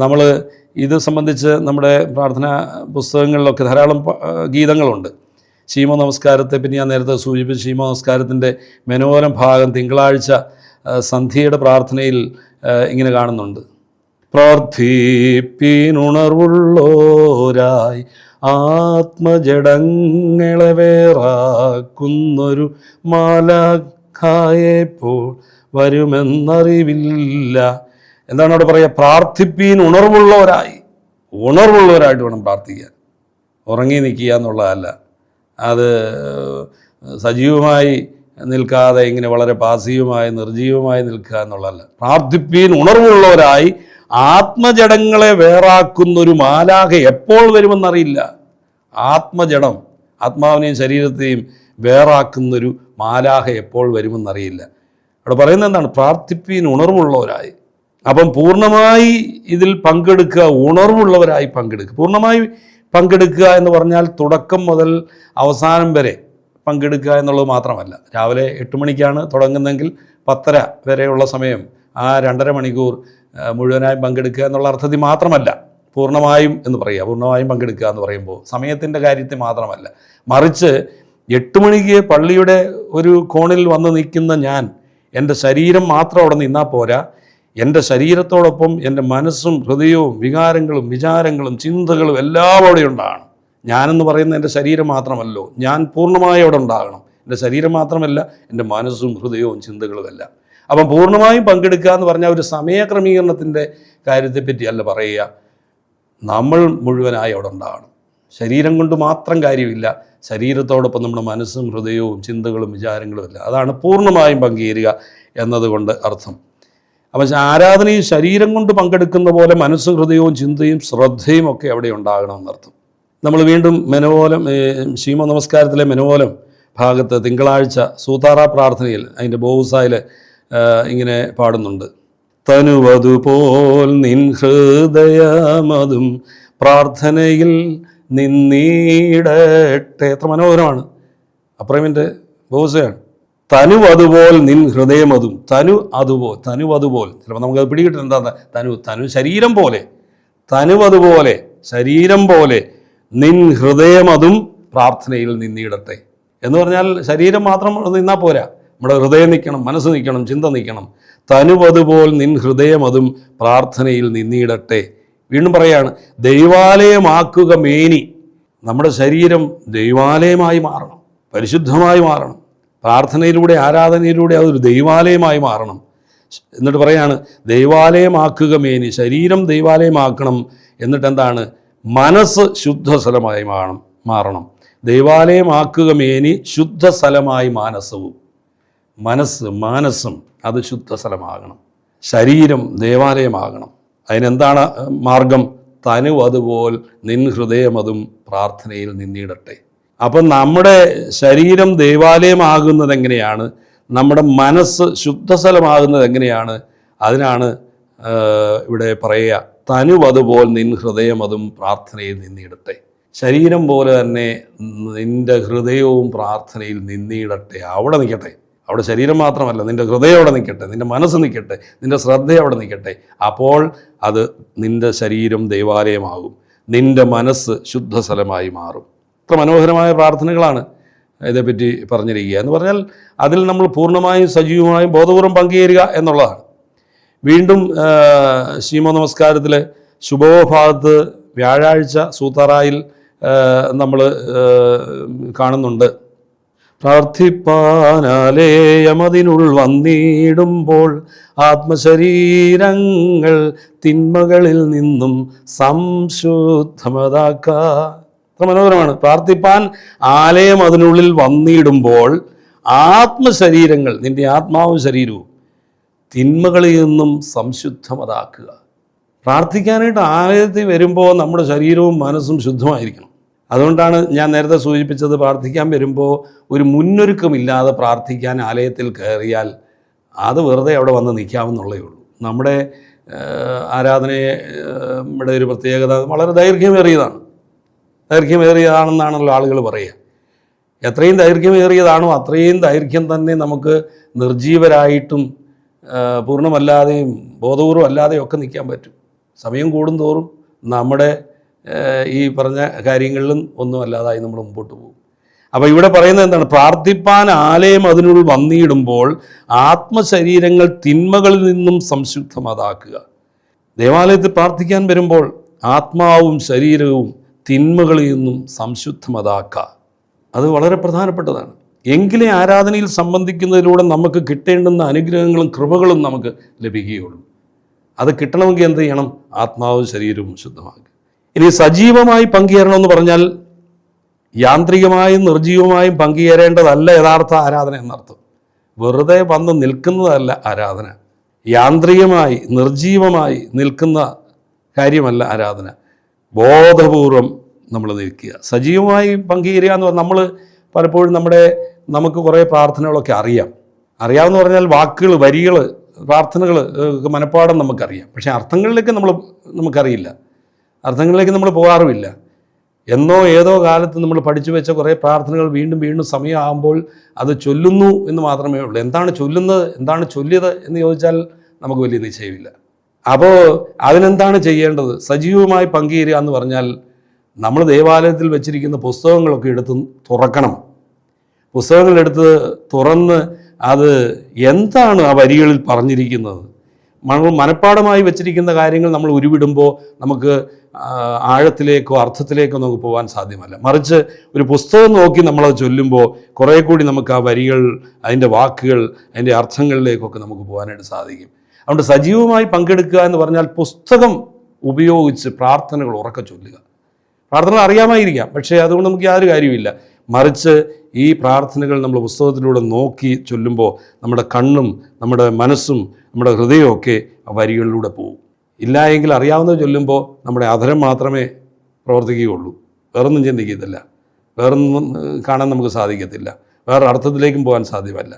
നമ്മൾ ഇത് സംബന്ധിച്ച് നമ്മുടെ പ്രാർത്ഥനാ പുസ്തകങ്ങളിലൊക്കെ ധാരാളം ഗീതങ്ങളുണ്ട്. ശീമോ നമസ്കാരത്തെ പിന്നെ ഞാൻ നേരത്തെ സൂചിപ്പിച്ച ശീമോ നമസ്കാരത്തിൻ്റെ മനോഹരം ഭാഗം തിങ്കളാഴ്ച സന്ധ്യയുടെ പ്രാർത്ഥനയിൽ ഇങ്ങനെ കാണുന്നുണ്ട്. പ്രാർത്ഥിപ്പീനുണർവുള്ളോരായി ആത്മജഡങ്ങളെ വേറാക്കുന്നൊരു മാലാഖായെപ്പോൾ വരുമെന്നറിവില്ല. എന്താണ് അവിടെ പറയുക? പ്രാർത്ഥിപ്പീൻ ഉണർവുള്ളവരായിട്ട് വേണം പ്രാർത്ഥിക്കാൻ. ഉറങ്ങി നിൽക്കുക എന്നുള്ളതല്ല, അത് സജീവമായി നിൽക്കാതെ ഇങ്ങനെ വളരെ പാസീവമായി നിർജീവമായി നിൽക്കുക എന്നുള്ളതല്ല. പ്രാർത്ഥിപ്പീൻ ഉണർവുള്ളവരായി ആത്മജഡങ്ങളെ വേറാക്കുന്നൊരു മാലാഖ എപ്പോൾ വരുമെന്നറിയില്ല. ആത്മജഡം, ആത്മാവിനെയും ശരീരത്തെയും വേറാക്കുന്നൊരു മാലാഖ എപ്പോൾ വരുമെന്നറിയില്ല. അവിടെ പറയുന്നത് എന്താണ്? പ്രാർത്ഥിപ്പീൻ ഉണർവുള്ളവരായി. അപ്പം പൂർണ്ണമായി ഇതിൽ പങ്കെടുക്കുക, ഉണർവുള്ളവരായി പങ്കെടുക്കുക. പൂർണ്ണമായി പങ്കെടുക്കുക എന്ന് പറഞ്ഞാൽ തുടക്കം മുതൽ അവസാനം വരെ പങ്കെടുക്കുക എന്നുള്ളത് മാത്രമല്ല. രാവിലെ 8 മണിക്കാണ് തുടങ്ങുന്നതെങ്കിൽ 10:30 വരെയുള്ള സമയം, ആ 2.5 മണിക്കൂർ മുഴുവനായും പങ്കെടുക്കുക എന്നുള്ള അർത്ഥത്തിൽ മാത്രമല്ല പൂർണ്ണമായും എന്ന് പറയുക. പൂർണ്ണമായും പങ്കെടുക്കുക എന്ന് പറയുമ്പോൾ സമയത്തിൻ്റെ കാര്യത്തിൽ മാത്രമല്ല, മറിച്ച് 8 മണിക്ക് പള്ളിയുടെ ഒരു കോണിൽ വന്ന് നിൽക്കുന്ന ഞാൻ എൻ്റെ ശരീരം മാത്രം അവിടെ നിന്നാൽ പോരാ, എൻ്റെ ശരീരത്തോടൊപ്പം എൻ്റെ മനസ്സും ഹൃദയവും വികാരങ്ങളും വിചാരങ്ങളും ചിന്തകളും എല്ലാം അവിടെ ഉണ്ടാകണം. ഞാനെന്ന് പറയുന്നത് എൻ്റെ ശരീരം മാത്രമല്ലോ, ഞാൻ പൂർണ്ണമായി അവിടെ ഉണ്ടാകണം. എൻ്റെ ശരീരം മാത്രമല്ല, എൻ്റെ മനസ്സും ഹൃദയവും ചിന്തകളും എല്ലാം. അപ്പം പൂർണ്ണമായും പങ്കെടുക്കുക എന്ന് പറഞ്ഞാൽ ഒരു സമയക്രമീകരണത്തിൻ്റെ കാര്യത്തെപ്പറ്റി അല്ല പറയുക, നമ്മൾ മുഴുവനായി അവിടെ ഉണ്ടാകണം. ശരീരം കൊണ്ട് മാത്രം കാര്യമില്ല, ശരീരത്തോടൊപ്പം നമ്മുടെ മനസ്സും ഹൃദയവും ചിന്തകളും വിചാരങ്ങളും എല്ലാം. അതാണ് പൂർണ്ണമായും പങ്കുചേരുക എന്നതുകൊണ്ട് അർത്ഥം. അപ്പം ആരാധനയിൽ ശരീരം കൊണ്ട് പങ്കെടുക്കുന്ന പോലെ മനസ്സും ഹൃദയവും ചിന്തയും ശ്രദ്ധയും ഒക്കെ അവിടെ ഉണ്ടാകണമെന്നർത്ഥം. നമ്മൾ വീണ്ടും മെനോലം, ശീമോ നമസ്കാരത്തിലെ മെനോലം ഭാഗത്ത് തിങ്കളാഴ്ച സൂതാറ പ്രാർത്ഥനയിൽ അതിൻ്റെ ബോസായിൽ ഇങ്ങനെ പാടുന്നുണ്ട്. തനുവതുപോൽ നിൻ ഹൃദയമതും പ്രാർത്ഥനയിൽ നിന്നീടട്ടെ. എത്ര മനോഹരമാണ്! അപ്രമിൻ്റെ ബോസയാണ്. തനുവതുപോൽ നിൻ ഹൃദയമതും. തനുവതുപോൽ ചിലപ്പോൾ നമുക്കത് പിടികിട്ടുന്നത് എന്താണ്? തനു ശരീരം പോലെ, തനുവതുപോലെ ശരീരം പോലെ നിൻ ഹൃദയമതും പ്രാർത്ഥനയിൽ നിന്നിടട്ടെ എന്ന് പറഞ്ഞാൽ ശരീരം മാത്രം നിന്നാൽ പോരാ, നമ്മുടെ ഹൃദയം നിൽക്കണം, മനസ്സ് നിൽക്കണം, ചിന്ത നിൽക്കണം. തനുവതുപോൽ നിൻ ഹൃദയമതും പ്രാർത്ഥനയിൽ നിന്നിടട്ടെ. വീണ്ടും പറയാണ്, ദൈവാലയമാക്കുക മേനി. നമ്മുടെ ശരീരം ദൈവാലയമായി മാറണം, പരിശുദ്ധമായി മാറണം. പ്രാർത്ഥനയിലൂടെ, ആരാധനയിലൂടെ അതൊരു ദൈവാലയമായി മാറണം. എന്നിട്ട് പറയാണ്, ദൈവാലയമാക്കുക മേനി. ശരീരം ദൈവാലയമാക്കണം. എന്നിട്ട് എന്താണ്? മനസ്സ് ശുദ്ധസ്ഥലമായി മാറണം. ദൈവാലയമാക്കുക മേനി, ശുദ്ധസ്ഥലമായി മാനസവും. മാനസം അത് ശുദ്ധസ്ഥലമാകണം. ശരീരം ദേവാലയമാകണം. അതിനെന്താണ് മാർഗം? തനുവതുപോൽ നിൻ ഹൃദയമതും പ്രാർത്ഥനയിൽ നിന്നിടട്ടെ. അപ്പം നമ്മുടെ ശരീരം ദേവാലയമാകുന്നത് എങ്ങനെയാണ്? നമ്മുടെ മനസ്സ് ശുദ്ധസ്ഥലമാകുന്നത് എങ്ങനെയാണ്? അതിനാണ് ഇവിടെ പറയുക, തനുവതുപോൽ നിൻ ഹൃദയമതും പ്രാർത്ഥനയിൽ നിന്നിടട്ടെ. ശരീരം പോലെ തന്നെ നിൻ്റെ ഹൃദയവും പ്രാർത്ഥനയിൽ നിന്നിടട്ടെ, അവിടെ നിൽക്കട്ടെ. അവിടെ ശരീരം മാത്രമല്ല, നിൻ്റെ ഹൃദയം അവിടെ നിൽക്കട്ടെ, നിൻ്റെ മനസ്സ് നിൽക്കട്ടെ, നിൻ്റെ ശ്രദ്ധ അവിടെ നിൽക്കട്ടെ. അപ്പോൾ അത് നിൻ്റെ ശരീരം ദൈവാലയമാകും, നിൻ്റെ മനസ്സ് ശുദ്ധസ്ഥലമായി മാറും. ഇത്ര മനോഹരമായ പ്രാർത്ഥനകളാണ് ഇതേപ്പറ്റി പറഞ്ഞിരിക്കുക. എന്ന് പറഞ്ഞാൽ അതിൽ നമ്മൾ പൂർണ്ണമായും സജീവമായും ബോധപൂർവം പങ്കുചേരുക എന്നുള്ളതാണ്. വീണ്ടും ശീമോ നമസ്കാരത്തിലെ ശുഭോഭാഗത്ത് വ്യാഴാഴ്ച സൂത്തറായിൽ നമ്മൾ കാണുന്നുണ്ട്, പ്രാർത്ഥിപ്പാനാലേയമതിനുൾ വന്നിടുമ്പോൾ ആത്മശരീരങ്ങൾ തിന്മകളിൽ നിന്നും സംശുദ്ധമതാക്ക. അത്ര മനോഹരമാണ്. പ്രാർത്ഥിപ്പാൻ ആലയം അതിനുള്ളിൽ വന്നിടുമ്പോൾ ആത്മശരീരങ്ങൾ, നിൻ്റെ ആത്മാവും ശരീരവും തിന്മകളിൽ നിന്നും സംശുദ്ധമതാക്കുക. പ്രാർത്ഥിക്കാനായിട്ട് ആലയത്തിൽ വരുമ്പോൾ നമ്മുടെ ശരീരവും മനസ്സും ശുദ്ധമായിരിക്കണം. അതുകൊണ്ടാണ് ഞാൻ നേരത്തെ സൂചിപ്പിച്ചത്, പ്രാർത്ഥിക്കാൻ വരുമ്പോൾ ഒരു മുന്നൊരുക്കമില്ലാതെ പ്രാർത്ഥിക്കാൻ ആലയത്തിൽ കയറിയാൽ അത് വെറുതെ അവിടെ വന്ന് നിൽക്കാമെന്നുള്ളേ ഉള്ളൂ. നമ്മുടെ ആരാധനയുടെ ഒരു പ്രത്യേകത വളരെ ദൈർഘ്യമേറിയതാണെന്നാണല്ലോ ആളുകൾ പറയുക. എത്രയും ദൈർഘ്യമേറിയതാണോ അത്രയും ദൈർഘ്യം തന്നെ നമുക്ക് നിർജീവരായിട്ടും പൂർണ്ണമല്ലാതെയും ബോധപൂർവം അല്ലാതെയും ഒക്കെ നിൽക്കാൻ പറ്റും. സമയം കൂടുന്തോറും നമ്മുടെ ഈ പറഞ്ഞ കാര്യങ്ങളിലും ഒന്നും അല്ലാതായി നമ്മൾ മുമ്പോട്ട് പോകും. അപ്പോൾ ഇവിടെ പറയുന്നത് എന്താണ്? പ്രാർത്ഥിപ്പാൻ ആലയം അതിനുള്ളിൽ വന്നിടുമ്പോൾ ആത്മശരീരങ്ങൾ തിന്മകളിൽ നിന്നും സംശുദ്ധമതാക്കുക. ദേവാലയത്തിൽ പ്രാർത്ഥിക്കാൻ വരുമ്പോൾ ആത്മാവും ശരീരവും തിന്മകളിൽ നിന്നും സംശുദ്ധമതാക്കുക. അത് വളരെ പ്രധാനപ്പെട്ടതാണ്. എങ്കിലേ ആരാധനയിൽ സംബന്ധിക്കുന്നതിലൂടെ നമുക്ക് കിട്ടേണ്ടുന്ന അനുഗ്രഹങ്ങളും കൃപകളും നമുക്ക് ലഭിക്കുകയുള്ളൂ. അത് കിട്ടണമെങ്കിൽ എന്ത് ചെയ്യണം? ആത്മാവും ശരീരവും ശുദ്ധമാക്കുക. ഇനി സജീവമായി പങ്കുചേരണമെന്ന് പറഞ്ഞാൽ യാന്ത്രികമായും നിർജീവമായും പങ്കുചേരേണ്ടതല്ല യഥാർത്ഥ ആരാധന എന്നർത്ഥം. വെറുതെ വന്ന് നിൽക്കുന്നതല്ല ആരാധന. യാന്ത്രികമായി നിർജീവമായി നിൽക്കുന്ന കാര്യമല്ല ആരാധന. ബോധപൂർവം നമ്മൾ നിൽക്കുക. സജീവമായി പങ്കുചേരുക എന്ന് പറഞ്ഞാൽ നമ്മൾ പലപ്പോഴും നമുക്ക് കുറേ പ്രാർത്ഥനകളൊക്കെ അറിയാമെന്ന് പറഞ്ഞാൽ വാക്കുകൾ, വരികൾ, പ്രാർത്ഥനകൾ മനഃപ്പാഠം നമുക്കറിയാം. പക്ഷേ അർത്ഥങ്ങളിലേക്ക് നമുക്കറിയില്ല, അർത്ഥങ്ങളിലേക്ക് നമ്മൾ പോകാറുമില്ല. എന്നോ ഏതോ കാലത്ത് നമ്മൾ പഠിച്ചു വെച്ച കുറേ പ്രാർത്ഥനകൾ വീണ്ടും വീണ്ടും സമയമാകുമ്പോൾ അത് ചൊല്ലുന്നു എന്ന് മാത്രമേ ഉള്ളൂ. എന്താണ് ചൊല്ലുന്നത്, എന്താണ് ചൊല്ലിയത് എന്ന് ചോദിച്ചാൽ നമുക്ക് വലിയ നിശ്ചയമില്ല. അപ്പോൾ അതിനെന്താണ് ചെയ്യേണ്ടത്? സജീവമായി പങ്കുചേരുക എന്ന് പറഞ്ഞാൽ നമ്മൾ ദേവാലയത്തിൽ വെച്ചിരിക്കുന്ന പുസ്തകങ്ങളൊക്കെ എടുത്ത് തുറക്കണം. പുസ്തകങ്ങളെടുത്ത് തുറന്ന് അത് എന്താണ് ആ വരികളിൽ പറഞ്ഞിരിക്കുന്നത്, മനഃപ്പാഠമായി വെച്ചിരിക്കുന്ന കാര്യങ്ങൾ നമ്മൾ ഉരുവിടുമ്പോൾ നമുക്ക് ആഴത്തിലേക്കോ അർത്ഥത്തിലേക്കോ നമുക്ക് പോകാൻ സാധ്യമല്ല. മറിച്ച് ഒരു പുസ്തകം നോക്കി നമ്മളത് ചൊല്ലുമ്പോൾ കുറേ കൂടി നമുക്ക് ആ വരികൾ, അതിൻ്റെ വാക്കുകൾ, അതിൻ്റെ അർത്ഥങ്ങളിലേക്കൊക്കെ നമുക്ക് പോകാനായിട്ട് സാധിക്കും. അതുകൊണ്ട് സജീവമായി പങ്കെടുക്കുക എന്ന് പറഞ്ഞാൽ പുസ്തകം ഉപയോഗിച്ച് പ്രാർത്ഥനകൾ ഉറക്കെ ചൊല്ലുക. പ്രാർത്ഥനകൾ അറിയാമായിരിക്കാം, പക്ഷേ അതുകൊണ്ട് നമുക്ക് യാതൊരു കാര്യമില്ല. മറിച്ച് ഈ പ്രാർത്ഥനകൾ നമ്മൾ പുസ്തകത്തിലൂടെ നോക്കി ചൊല്ലുമ്പോൾ നമ്മുടെ കണ്ണും നമ്മുടെ മനസ്സും നമ്മുടെ ഹൃദയമൊക്കെ ആ വരികളിലൂടെ പോകും. ഇല്ല എങ്കിൽ അറിയാവുന്നത് ചൊല്ലുമ്പോൾ നമ്മുടെ അധരം മാത്രമേ പ്രവർത്തിക്കുകയുള്ളൂ, വേറൊന്നും ചിന്തിക്കത്തില്ല, വേറൊന്നും കാണാൻ നമുക്ക് സാധിക്കത്തില്ല, വേറെ അർത്ഥത്തിലേക്കും പോകാൻ സാധ്യമല്ല.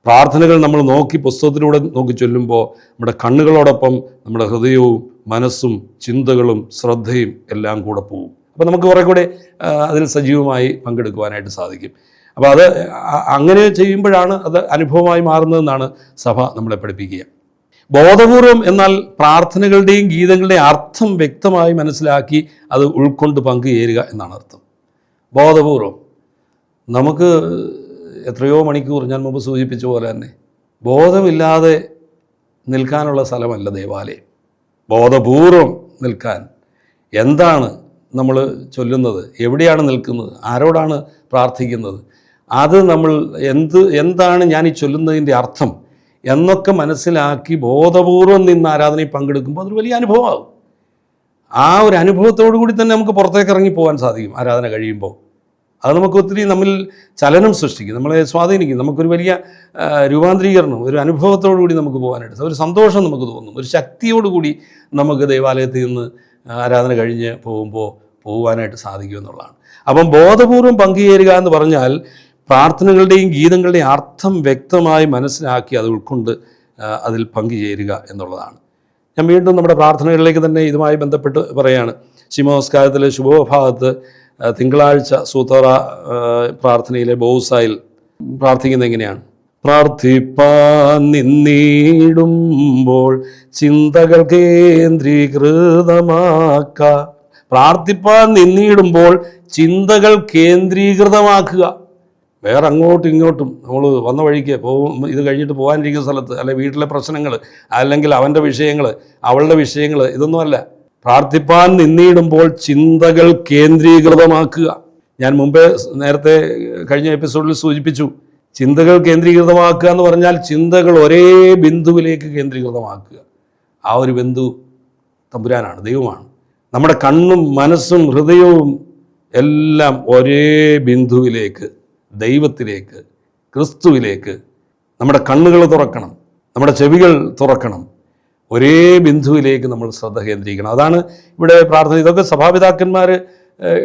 പ്രാർത്ഥനകൾ നമ്മൾ നോക്കി പുസ്തകത്തിലൂടെ നോക്കി ചൊല്ലുമ്പോൾ നമ്മുടെ കണ്ണുകളോടൊപ്പം നമ്മുടെ ഹൃദയവും മനസ്സും ചിന്തകളും ശ്രദ്ധയും എല്ലാം കൂടെ പോകും. അപ്പോൾ നമുക്ക് കുറേ കൂടെ അതിൽ സജീവമായി പങ്കെടുക്കുവാനായിട്ട് സാധിക്കും. അപ്പോൾ അത് അങ്ങനെ ചെയ്യുമ്പോഴാണ് അത് അനുഭവമായി മാറുന്നതെന്നാണ് സഭ നമ്മളെ പഠിപ്പിക്കുക. ബോധപൂർവം എന്നാൽ പ്രാർത്ഥനകളുടെയും ഗീതങ്ങളുടെയും അർത്ഥം വ്യക്തമായി മനസ്സിലാക്കി അത് ഉൾക്കൊണ്ട് പങ്കുചേരുക എന്നാണ് അർത്ഥം. ബോധപൂർവം നമുക്ക് എത്രയോ മണിക്കൂർ ഞാൻ മുമ്പ് സൂചിപ്പിച്ച പോലെ തന്നെ ബോധമില്ലാതെ നിൽക്കാനുള്ള സ്ഥലമല്ല ദേവാലയം. ബോധപൂർവം നിൽക്കാൻ എന്താണ് നമ്മൾ ചൊല്ലുന്നത്, എവിടെയാണ് നിൽക്കുന്നത്, ആരോടാണ് പ്രാർത്ഥിക്കുന്നത്, അത് നമ്മൾ എന്താണ് ഞാൻ ഈ ചൊല്ലുന്നതിൻ്റെ അർത്ഥം എന്നൊക്കെ മനസ്സിലാക്കി ബോധപൂർവം നിന്ന് ആരാധനയിൽ പങ്കെടുക്കുമ്പോൾ അതൊരു വലിയ അനുഭവമാകും. ആ ഒരു അനുഭവത്തോടു കൂടി തന്നെ നമുക്ക് പുറത്തേക്ക് ഇറങ്ങി പോകാൻ സാധിക്കും. ആരാധന കഴിയുമ്പോൾ അത് നമുക്ക് ഒത്തിരി നമ്മിൽ ചലനം സൃഷ്ടിക്കും, നമ്മളെ സ്വാധീനിക്കും. നമുക്കൊരു വലിയ രൂപാന്തരീകരണം, ഒരു അനുഭവത്തോടു കൂടി നമുക്ക് പോകാനായിട്ട്, ഒരു സന്തോഷം നമുക്ക് തോന്നും, ഒരു ശക്തിയോടുകൂടി നമുക്ക് ദേവാലയത്തിൽ നിന്ന് ആരാധന കഴിഞ്ഞ് പോകുവാനായിട്ട് സാധിക്കുമെന്നുള്ളതാണ്. അപ്പം ബോധപൂർവം പങ്കുചേരുക എന്ന് പറഞ്ഞാൽ പ്രാർത്ഥനകളുടെയും ഗീതങ്ങളുടെയും അർത്ഥം വ്യക്തമായി മനസ്സിലാക്കി അത് ഉൾക്കൊണ്ട് അതിൽ പങ്കുചേരുക എന്നുള്ളതാണ്. ഞാൻ വീണ്ടും നമ്മുടെ പ്രാർത്ഥനകളിലേക്ക് തന്നെ ഇതുമായി ബന്ധപ്പെട്ട് പറയുകയാണ്. ശിവനമസ്കാരത്തിലെ ശുഭഭാഗത്ത് തിങ്കളാഴ്ച സൂത്തറ പ്രാർത്ഥനയിലെ ബോസായിൽ പ്രാർത്ഥിക്കുന്നത് എങ്ങനെയാണ്? പ്രാർത്ഥിപ്പാൻ നിന്നിടുമ്പോൾ ചിന്തകൾ കേന്ദ്രീകൃതമാക്ക. പ്രാർത്ഥിപ്പാൻ നിന്നിടുമ്പോൾ ചിന്തകൾ കേന്ദ്രീകൃതമാക്കുക. വേറെ അങ്ങോട്ടും ഇങ്ങോട്ടും നമ്മൾ വന്ന വഴിക്ക് പോകും, ഇത് കഴിഞ്ഞിട്ട് പോകാനിരിക്കുന്ന സ്ഥലത്ത്, അല്ലെങ്കിൽ വീട്ടിലെ പ്രശ്നങ്ങൾ, അല്ലെങ്കിൽ അവൻ്റെ വിഷയങ്ങൾ, അവളുടെ വിഷയങ്ങൾ, ഇതൊന്നുമല്ല. പ്രാർത്ഥിപ്പാൻ നിന്നിടുമ്പോൾ ചിന്തകൾ കേന്ദ്രീകൃതമാക്കുക. ഞാൻ മുമ്പേ നേരത്തെ കഴിഞ്ഞ എപ്പിസോഡിൽ സൂചിപ്പിച്ചു, ചിന്തകൾ കേന്ദ്രീകൃതമാക്കുക എന്ന് പറഞ്ഞാൽ ചിന്തകൾ ഒരേ ബിന്ദുവിലേക്ക് കേന്ദ്രീകൃതമാക്കുക. ആ ഒരു ബിന്ദു തമ്പുരാനാണ്, ദൈവമാണ്. നമ്മുടെ കണ്ണും മനസ്സും ഹൃദയവും എല്ലാം ഒരേ ബിന്ദുവിലേക്ക്, ദൈവത്തിലേക്ക്, ക്രിസ്തുവിലേക്ക് നമ്മുടെ കണ്ണുകൾ തുറക്കണം, നമ്മുടെ ചെവികൾ തുറക്കണം. ഒരേ ബിന്ദുവിലേക്ക് നമ്മൾ ശ്രദ്ധ കേന്ദ്രീകരിക്കണം. അതാണ് ഇവിടെ പ്രാർത്ഥന. ഇതൊക്കെ സഭാപിതാക്കന്മാർ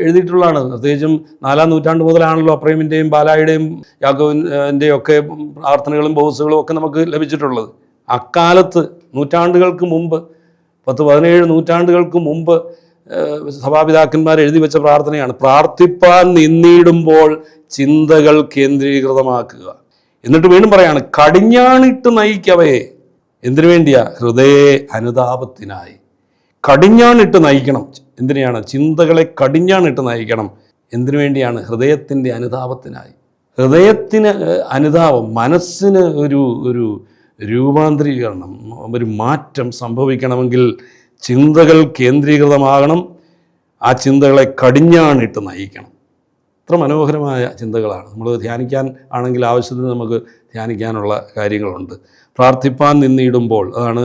എഴുതിയിട്ടുള്ളതാണ്. പ്രത്യേകിച്ചും 4-ാം നൂറ്റാണ്ട് മുതലാണല്ലോ അപ്രേമിൻ്റെയും ബാലായുടെയും യാക്കോബിൻ്റെയും ഒക്കെ പ്രാർത്ഥനകളും ബോസുകളും ഒക്കെ നമുക്ക് ലഭിച്ചിട്ടുള്ളത്. അക്കാലത്ത് നൂറ്റാണ്ടുകൾക്ക് മുമ്പ്, 10-17 നൂറ്റാണ്ടുകൾക്ക് മുമ്പ് സഭാപിതാക്കന്മാർ എഴുതി വെച്ച പ്രാർത്ഥനയാണ്. പ്രാർത്ഥിപ്പാൻ നിന്നിടുമ്പോൾ ചിന്തകൾ കേന്ദ്രീകൃതമാക്കുക. എന്നിട്ട് വീണ്ടും പറയാണ്, കടിഞ്ഞാണിട്ട് നയിക്കവയെ. എന്തിനു വേണ്ടിയാ? ഹൃദയ അനുതാപത്തിനായി. കടിഞ്ഞാണിട്ട് നയിക്കണം. എന്തിനെയാണ്? ചിന്തകളെ കടിഞ്ഞാണിട്ട് നയിക്കണം. എന്തിനു വേണ്ടിയാണ്? ഹൃദയത്തിൻ്റെ അനുതാപത്തിനായി. ഹൃദയത്തിന് അനുതാപം, മനസ്സിന് ഒരു രൂപാന്തരീകരണം, ഒരു മാറ്റം സംഭവിക്കണമെങ്കിൽ ചിന്തകൾ കേന്ദ്രീകൃതമാകണം. ആ ചിന്തകളെ കടിഞ്ഞാണിട്ട് നയിക്കണം. എത്ര മനോഹരമായ ചിന്തകളാണ്. നമ്മൾ ധ്യാനിക്കാൻ ആണെങ്കിൽ ആവശ്യത്തിന് നമുക്ക് ധ്യാനിക്കാനുള്ള കാര്യങ്ങളുണ്ട്. പ്രാർത്ഥിപ്പാൻ നിന്നിടുമ്പോൾ, അതാണ്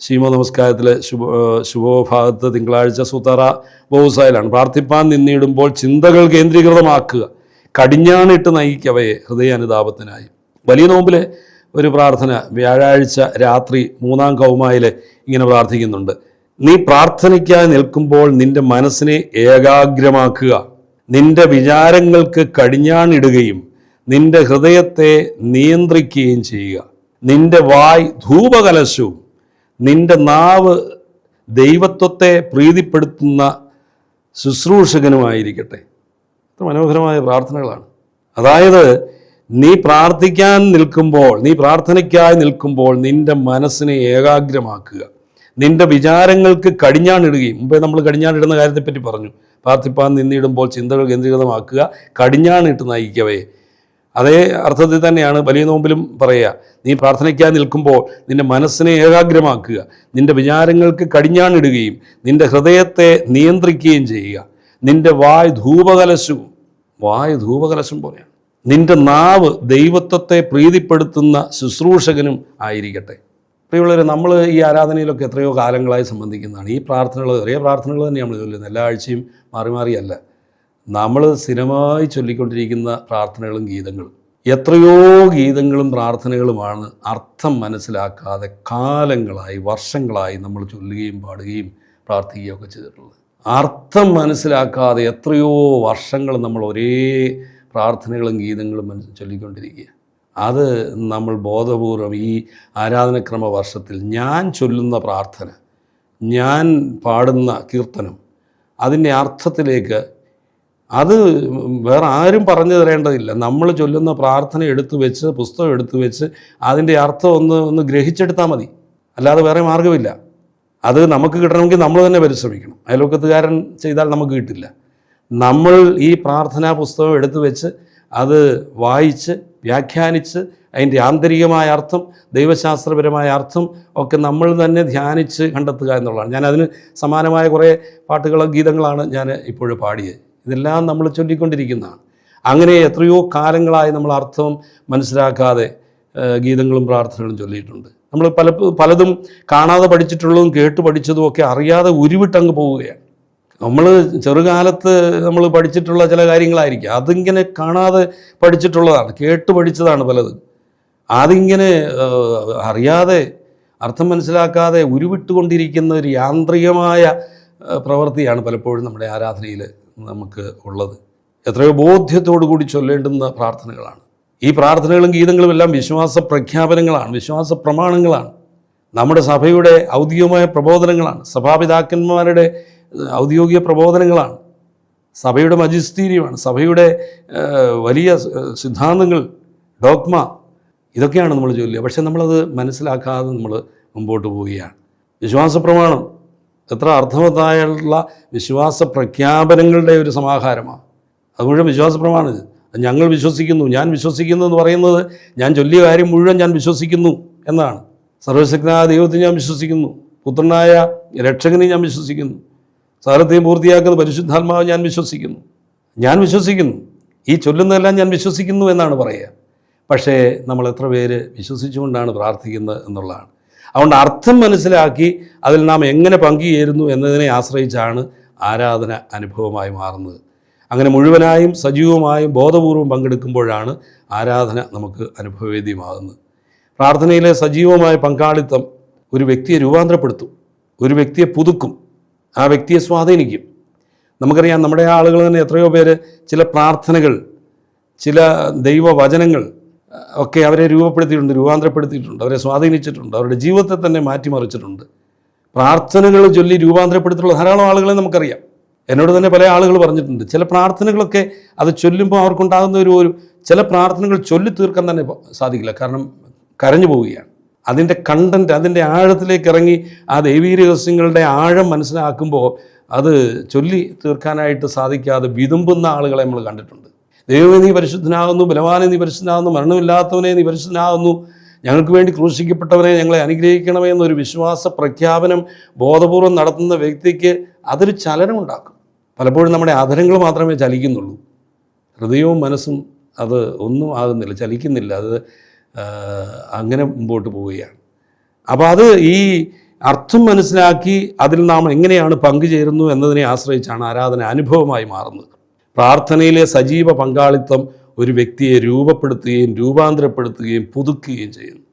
ശീമോ നമസ്കാരത്തിലെ ശുഭഭാഗത്ത് തിങ്കളാഴ്ച സുതറ ബോസായിലാണ്. പ്രാർത്ഥിപ്പാൻ നിന്നിടുമ്പോൾ ചിന്തകൾ കേന്ദ്രീകൃതമാക്കുക, കടിഞ്ഞാണിട്ട് നയിക്കവയെ ഹൃദയ അനുതാപത്തിനായി. വലിയ നോമ്പിലെ ഒരു പ്രാർത്ഥന വ്യാഴാഴ്ച രാത്രി 3-ാം കൗമായിൽ ഇങ്ങനെ പ്രാർത്ഥിക്കുന്നുണ്ട്. നീ പ്രാർത്ഥനയ്ക്കായി നിൽക്കുമ്പോൾ നിന്റെ മനസ്സിനെ ഏകാഗ്രമാക്കുക, നിന്റെ വിചാരങ്ങൾക്ക് കടിഞ്ഞാണിടുകയും നിന്റെ ഹൃദയത്തെ നിയന്ത്രിക്കുകയും ചെയ്യുക. നിന്റെ വായ് ധൂപകലശവും നിന്റെ നാവ് ദൈവത്വത്തെ പ്രീതിപ്പെടുത്തുന്ന ശുശ്രൂഷകനുമായിരിക്കട്ടെ. അത്ര മനോഹരമായ പ്രാർത്ഥനകളാണ്. അതായത് നീ പ്രാർത്ഥിക്കാൻ നിൽക്കുമ്പോൾ, നീ പ്രാർത്ഥനയ്ക്കായി നിൽക്കുമ്പോൾ നിന്റെ മനസ്സിനെ ഏകാഗ്രമാക്കുക, നിന്റെ വിചാരങ്ങൾക്ക് കടിഞ്ഞാണിടുകയും. മുമ്പേ നമ്മൾ കടിഞ്ഞാണിടുന്ന കാര്യത്തെപ്പറ്റി പറഞ്ഞു. പ്രാർത്ഥിപ്പാൻ നിന്നിടുമ്പോൾ ചിന്തകൾ കേന്ദ്രീകൃതമാക്കുക, കടിഞ്ഞാണിട്ട് നയിക്കവേ. അതേ അർത്ഥത്തിൽ തന്നെയാണ് വലിയ നോമ്പിലും പറയുക. നീ പ്രാർത്ഥനയ്ക്കായി നിൽക്കുമ്പോൾ നിന്റെ മനസ്സിനെ ഏകാഗ്രമാക്കുക, നിന്റെ വിചാരങ്ങൾക്ക് കടിഞ്ഞാണിടുകയും നിന്റെ ഹൃദയത്തെ നിയന്ത്രിക്കുകയും ചെയ്യുക. നിന്റെ വായ് ധൂപകലശം പോലെയാണ്. നിന്റെ നാവ് ദൈവത്വത്തെ പ്രീതിപ്പെടുത്തുന്ന ശുശ്രൂഷകനും ആയിരിക്കട്ടെ. പ്രിയമുള്ളവരെ, നമ്മൾ ഈ ആരാധനയിലൊക്കെ എത്രയോ കാലങ്ങളായി സംബന്ധിക്കുന്നതാണ്. ഈ പ്രാർത്ഥനകൾ, ഒരേ പ്രാർത്ഥനകൾ തന്നെ നമ്മൾ ചൊല്ലുന്നത്. എല്ലാ ആഴ്ചയും മാറി മാറിയല്ല. നമ്മൾ സ്ഥിരമായി ചൊല്ലിക്കൊണ്ടിരിക്കുന്ന പ്രാർത്ഥനകളും ഗീതങ്ങളും, എത്രയോ ഗീതങ്ങളും പ്രാർത്ഥനകളുമാണ് അർത്ഥം മനസ്സിലാക്കാതെ കാലങ്ങളായി, വർഷങ്ങളായി നമ്മൾ ചൊല്ലുകയും പാടുകയും പ്രാർത്ഥിക്കുകയും ഒക്കെ ചെയ്തിട്ടുള്ളത്. അർത്ഥം മനസ്സിലാക്കാതെ എത്രയോ വർഷങ്ങൾ നമ്മൾ ഒരേ പ്രാർത്ഥനകളും ഗീതങ്ങളും ചൊല്ലിക്കൊണ്ടിരിക്കുക. അത് നമ്മൾ ബോധപൂർവം ഈ ആരാധനക്രമ വർഷത്തിൽ ഞാൻ ചൊല്ലുന്ന പ്രാർത്ഥന, ഞാൻ പാടുന്ന കീർത്തനം, അതിൻ്റെ അർത്ഥത്തിലേക്ക്, അത് വേറെ ആരും പറഞ്ഞു തരേണ്ടതില്ല. നമ്മൾ ചൊല്ലുന്ന പ്രാർത്ഥന എടുത്തു വെച്ച്, പുസ്തകം എടുത്തു വെച്ച് അതിൻ്റെ അർത്ഥം ഒന്ന് ഗ്രഹിച്ചെടുത്താൽ മതി. അല്ലാതെ വേറെ മാർഗ്ഗമില്ല. അത് നമുക്ക് കിട്ടണമെങ്കിൽ നമ്മൾ തന്നെ പരിശ്രമിക്കണം. അയൽവക്കത്തുകാരൻ ചെയ്താൽ നമുക്ക് കിട്ടില്ല. നമ്മൾ ഈ പ്രാർത്ഥനാ പുസ്തകം എടുത്തു വെച്ച് അത് വായിച്ച് വ്യാഖ്യാനിച്ച് അതിൻ്റെ ആന്തരികമായ അർത്ഥം, ദൈവശാസ്ത്രപരമായ അർത്ഥം ഒക്കെ നമ്മൾ തന്നെ ധ്യാനിച്ച് കണ്ടെത്തുക എന്നുള്ളതാണ്. ഞാനതിന് സമാനമായ കുറേ പാട്ടുകളും ഗീതങ്ങളാണ് ഞാൻ ഇപ്പോഴും പാടിയത്. ഇതെല്ലാം നമ്മൾ ചൊല്ലിക്കൊണ്ടിരിക്കുന്നതാണ്. അങ്ങനെ എത്രയോ കാലങ്ങളായി നമ്മൾ അർത്ഥം മനസ്സിലാക്കാതെ ഗീതങ്ങളും പ്രാർത്ഥനകളും ചൊല്ലിയിട്ടുണ്ട്. നമ്മൾ പലതും കാണാതെ പഠിച്ചിട്ടുള്ളതും കേട്ട് പഠിച്ചതും ഒക്കെ അറിയാതെ ഉരുവിട്ടങ്ങ് പോവുകയാണ്. നമ്മൾ ചെറുകാലത്ത് നമ്മൾ പഠിച്ചിട്ടുള്ള ചില കാര്യങ്ങളായിരിക്കും, അതിങ്ങനെ കാണാതെ പഠിച്ചിട്ടുള്ളതാണ്, കേട്ട് പഠിച്ചതാണ് പലതും. അതിങ്ങനെ അറിയാതെ, അർത്ഥം മനസ്സിലാക്കാതെ ഉരുവിട്ടുകൊണ്ടിരിക്കുന്ന ഒരു യാന്ത്രികമായ പ്രവൃത്തിയാണ് പലപ്പോഴും നമ്മുടെ ആരാധനയിൽ നമുക്ക് ഉള്ളത്. എത്രയോ ബോധ്യത്തോടു കൂടി ചൊല്ലേണ്ടുന്ന പ്രാർത്ഥനകളാണ് ഈ പ്രാർത്ഥനകളും ഗീതങ്ങളും. എല്ലാം വിശ്വാസ പ്രഖ്യാപനങ്ങളാണ്, വിശ്വാസ പ്രമാണങ്ങളാണ്, നമ്മുടെ സഭയുടെ ഔദ്യോഗികമായ പ്രബോധനങ്ങളാണ്, സഭാപിതാക്കന്മാരുടെ ഔദ്യോഗിക പ്രബോധനങ്ങളാണ്, സഭയുടെ മജിസ്റ്റീരിയമാണ്, സഭയുടെ വലിയ സിദ്ധാന്തങ്ങൾ, ഡോഗ്മ, ഇതൊക്കെയാണ് നമ്മൾ ചൊല്ലുക. പക്ഷേ നമ്മളത് മനസ്സിലാക്കാതെ നമ്മൾ മുമ്പോട്ട് പോവുകയാണ്. വിശ്വാസ പ്രമാണം എത്ര അർത്ഥവത്തായുള്ള വിശ്വാസ പ്രഖ്യാപനങ്ങളുടെ ഒരു സമാഹാരമാണ്. അത് മുഴുവൻ വിശ്വാസ പ്രമാണം. ഞങ്ങൾ വിശ്വസിക്കുന്നു, ഞാൻ വിശ്വസിക്കുന്നു എന്ന് പറയുന്നത് ഞാൻ ചൊല്ലിയ കാര്യം മുഴുവൻ ഞാൻ വിശ്വസിക്കുന്നു എന്നാണ്. സർവശക്തനായ ദൈവത്തെ ഞാൻ വിശ്വസിക്കുന്നു, പുത്രനായ രക്ഷകനെ ഞാൻ വിശ്വസിക്കുന്നു, സകലത്തെയും പൂർത്തിയാക്കുന്ന പരിശുദ്ധാത്മാവ് ഞാൻ വിശ്വസിക്കുന്നു, ഈ ചൊല്ലുന്നതെല്ലാം ഞാൻ വിശ്വസിക്കുന്നു എന്നാണ് പറയുക. പക്ഷേ നമ്മൾ എത്ര പേര് വിശ്വസിച്ചുകൊണ്ടാണ് പ്രാർത്ഥിക്കുന്നത് എന്നുള്ളതാണ്. അതുകൊണ്ട് അർത്ഥം മനസ്സിലാക്കി അതിൽ നാം എങ്ങനെ പങ്കുചേരുന്നു എന്നതിനെ ആശ്രയിച്ചാണ് ആരാധന അനുഭവമായി മാറുന്നത്. അങ്ങനെ മുഴുവനായും സജീവമായും ബോധപൂർവം പങ്കെടുക്കുമ്പോഴാണ് ആരാധന നമുക്ക് അനുഭവവേദ്യമാകുന്നത്. പ്രാർത്ഥനയിലെ സജീവമായ പങ്കാളിത്തം ഒരു വ്യക്തിയെ രൂപാന്തരപ്പെടുത്തും, ഒരു വ്യക്തിയെ പുതുക്കും, ആ വ്യക്തിയെ സ്വാധീനിക്കും. നമുക്കറിയാം, നമ്മുടെ ആളുകൾ തന്നെ എത്രയോ പേര് ചില പ്രാർത്ഥനകൾ, ചില ദൈവവചനങ്ങൾ ഒക്കെ അവരെ രൂപാന്തരപ്പെടുത്തിയിട്ടുണ്ട്, അവരെ സ്വാധീനിച്ചിട്ടുണ്ട്, അവരുടെ ജീവിതത്തെ തന്നെ മാറ്റിമറിച്ചിട്ടുണ്ട്. പ്രാർത്ഥനകൾ ചൊല്ലി രൂപാന്തരപ്പെടുത്തിയിട്ടുള്ള ധാരാളം ആളുകളെ നമുക്കറിയാം. എന്നോട് തന്നെ പല ആളുകൾ പറഞ്ഞിട്ടുണ്ട്, ചില പ്രാർത്ഥനകളൊക്കെ അത് ചൊല്ലുമ്പോൾ അവർക്കുണ്ടാകുന്ന ഒരു ചില പ്രാർത്ഥനകൾ ചൊല്ലി തീർക്കാൻ തന്നെ സാധിക്കില്ല, കാരണം കരഞ്ഞു പോവുകയാണ്. അതിൻ്റെ കണ്ടൻറ്റ്, അതിൻ്റെ ആഴത്തിലേക്ക് ഇറങ്ങി ആ ദൈവീക രഹസ്യങ്ങളുടെ ആഴം മനസ്സിലാക്കുമ്പോൾ അത് ചൊല്ലി തീർക്കാനായിട്ട് സാധിക്കാതെ വിതുമ്പുന്ന ആളുകളെ നമ്മൾ കണ്ടിട്ടുണ്ട്. ദൈവമേ നീ പരിശുദ്ധനാകുന്നു, ബലവാനെ നീ പരിശുദ്ധനാകുന്നു, മരണമില്ലാത്തവനെ നീ പരിശുദ്ധനാകുന്നു, ഞങ്ങൾക്ക് വേണ്ടി ക്രൂശിക്കപ്പെട്ടവനെ ഞങ്ങളെ അനുഗ്രഹിക്കണമേ എന്നൊരു വിശ്വാസ പ്രഖ്യാപനം ബോധപൂർവം നടത്തുന്ന വ്യക്തിക്ക് അതൊരു ചലനം ഉണ്ടാക്കും. പലപ്പോഴും നമ്മുടെ അധരങ്ങൾ മാത്രമേ ചലിക്കുന്നുള്ളൂ, ഹൃദയവും മനസ്സും അത് ഒന്നും ആകുന്നില്ല, ചലിക്കുന്നില്ല, അത് അങ്ങനെ മുമ്പോട്ട് പോവുകയാണ്. അപ്പോൾ അത് ഈ അർത്ഥം മനസ്സിലാക്കി അതിൽ നാം എങ്ങനെയാണ് പങ്കുചേരുന്നു എന്നതിനെ ആശ്രയിച്ചാണ് ആരാധന അനുഭവമായി മാറുന്നത്. പ്രാർത്ഥനയിലെ സജീവ പങ്കാളിത്തം ഒരു വ്യക്തിയെ രൂപപ്പെടുത്തുകയും രൂപാന്തരപ്പെടുത്തുകയും പുതുക്കുകയും ചെയ്യുന്നു.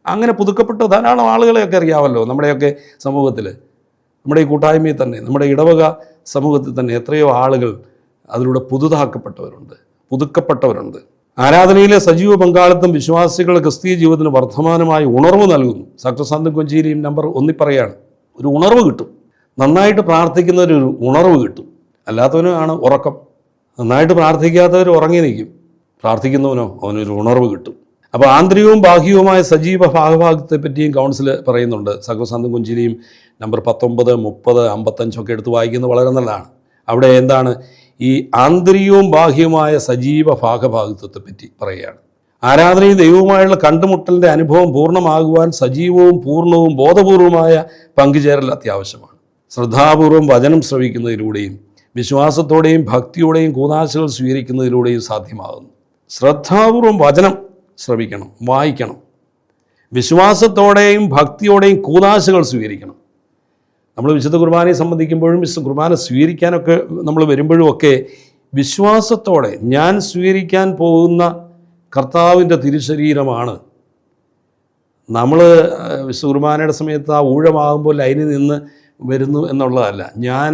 അങ്ങനെ പുതുക്കപ്പെട്ട ധാരാളം ആളുകളെയൊക്കെ അറിയാമല്ലോ നമ്മുടെയൊക്കെ സമൂഹത്തിൽ, നമ്മുടെ ഈ കൂട്ടായ്മയിൽ തന്നെ, നമ്മുടെ ഇടവക സമൂഹത്തിൽ തന്നെ എത്രയോ ആളുകൾ അതിലൂടെ പുതുക്കപ്പെട്ടവരുണ്ട്. ആരാധനയിലെ സജീവ പങ്കാളിത്തം വിശ്വാസികളുടെ ക്രിസ്തീയ ജീവിതത്തിന് വർദ്ധമാനമായി ഉണർവ് നൽകുന്നു. സക്തസാന്തം കൊഞ്ചേരിയും നമ്പർ 1 പറയാണ്, ഒരു ഉണർവ് കിട്ടും. നന്നായിട്ട് പ്രാർത്ഥിക്കുന്നവരൊരു ഉണർവ് കിട്ടും, അല്ലാത്തവനാണ് ഉറക്കം. നന്നായിട്ട് പ്രാർത്ഥിക്കാത്തവർ ഉറങ്ങി നിൽക്കും, പ്രാർത്ഥിക്കുന്നവനോ അവനൊരു ഉണർവ് കിട്ടും. അപ്പോൾ ആന്തരികവും ബാഹ്യവുമായ സജീവ ഭാഗഭാഗത്തെ പറ്റിയും കൗൺസിൽ പറയുന്നുണ്ട്. സക്തസാന്തം കൊഞ്ചേരിയും നമ്പർ 19, 30, 55 എടുത്ത് വായിക്കുന്നത് വളരെ നല്ലതാണ്. അവിടെ എന്താണ് ഈ ആന്തരികവും ബാഹ്യവുമായ സജീവ ഭാഗഭാഗിത്വത്തെ പറ്റി പറയുകയാണ്. ആരാധനയും ദൈവവുമായുള്ള കണ്ടുമുട്ടലിൻ്റെ അനുഭവം പൂർണ്ണമാകുവാൻ സജീവവും പൂർണ്ണവും ബോധപൂർവമായ പങ്കുചേരൽ അത്യാവശ്യമാണ്. ശ്രദ്ധാപൂർവം വചനം ശ്രവിക്കുന്നതിലൂടെയും വിശ്വാസത്തോടെയും ഭക്തിയോടെയും കൂതാശകൾ സ്വീകരിക്കുന്നതിലൂടെയും സാധ്യമാകുന്നു. ശ്രദ്ധാപൂർവം വചനം ശ്രവിക്കണം, വായിക്കണം, വിശ്വാസത്തോടെയും ഭക്തിയോടെയും കൂതാശകൾ സ്വീകരിക്കണം. നമ്മൾ വിശുദ്ധ കുർബാനയെ സംബന്ധിക്കുമ്പോഴും വിശുദ്ധ കുർബാന സ്വീകരിക്കാനൊക്കെ നമ്മൾ വരുമ്പോഴും ഒക്കെ വിശ്വാസത്തോടെ ഞാൻ സ്വീകരിക്കാൻ പോകുന്ന കർത്താവിൻ്റെ തിരുശരീരമാണ്. നമ്മൾ വിശുദ്ധ കുർബാനയുടെ സമയത്ത് ആ ഊഴമാകുമ്പോൾ ലൈനിൽ നിന്ന് വരുന്നു എന്നുള്ളതല്ല. ഞാൻ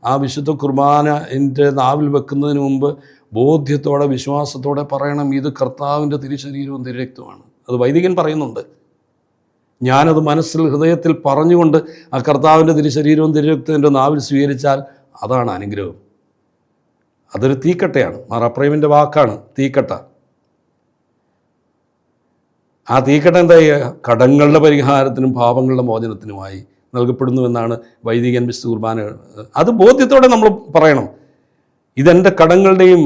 ആ വിശുദ്ധ കുർബാന എൻ്റെ നാവിൽ വെക്കുന്നതിന് മുമ്പ് ബോധ്യത്തോടെ വിശ്വാസത്തോടെ പറയണം, ഇത് കർത്താവിൻ്റെ തിരുശരീരവും തിരുരക്തവുമാണ്. അത് വൈദികൻ പറയുന്നുണ്ട്. ഞാനത് മനസ്സിൽ ഹൃദയത്തിൽ പറഞ്ഞുകൊണ്ട് ആ കർത്താവിൻ്റെ തിരുശരീരവും തിരുരക്തത്തിൻ്റെ നാവിൽ സ്വീകരിച്ചാൽ അതാണ് അനുഗ്രഹം. അതൊരു തീക്കട്ടയാണ്. മാറാപ്രേമിൻ്റെ വാക്കാണ് തീക്കട്ട. ആ തീക്കട്ട എന്താ ചെയ്യുക? കടങ്ങളുടെ പരിഹാരത്തിനും പാപങ്ങളുടെ മോചനത്തിനുമായി നൽകപ്പെടുന്നുവെന്നാണ് വൈദികൻ വിശുദ്ധ കുർബാന. അത് ബോധ്യത്തോടെ നമ്മൾ പറയണം, ഇതെൻ്റെ കടങ്ങളുടെയും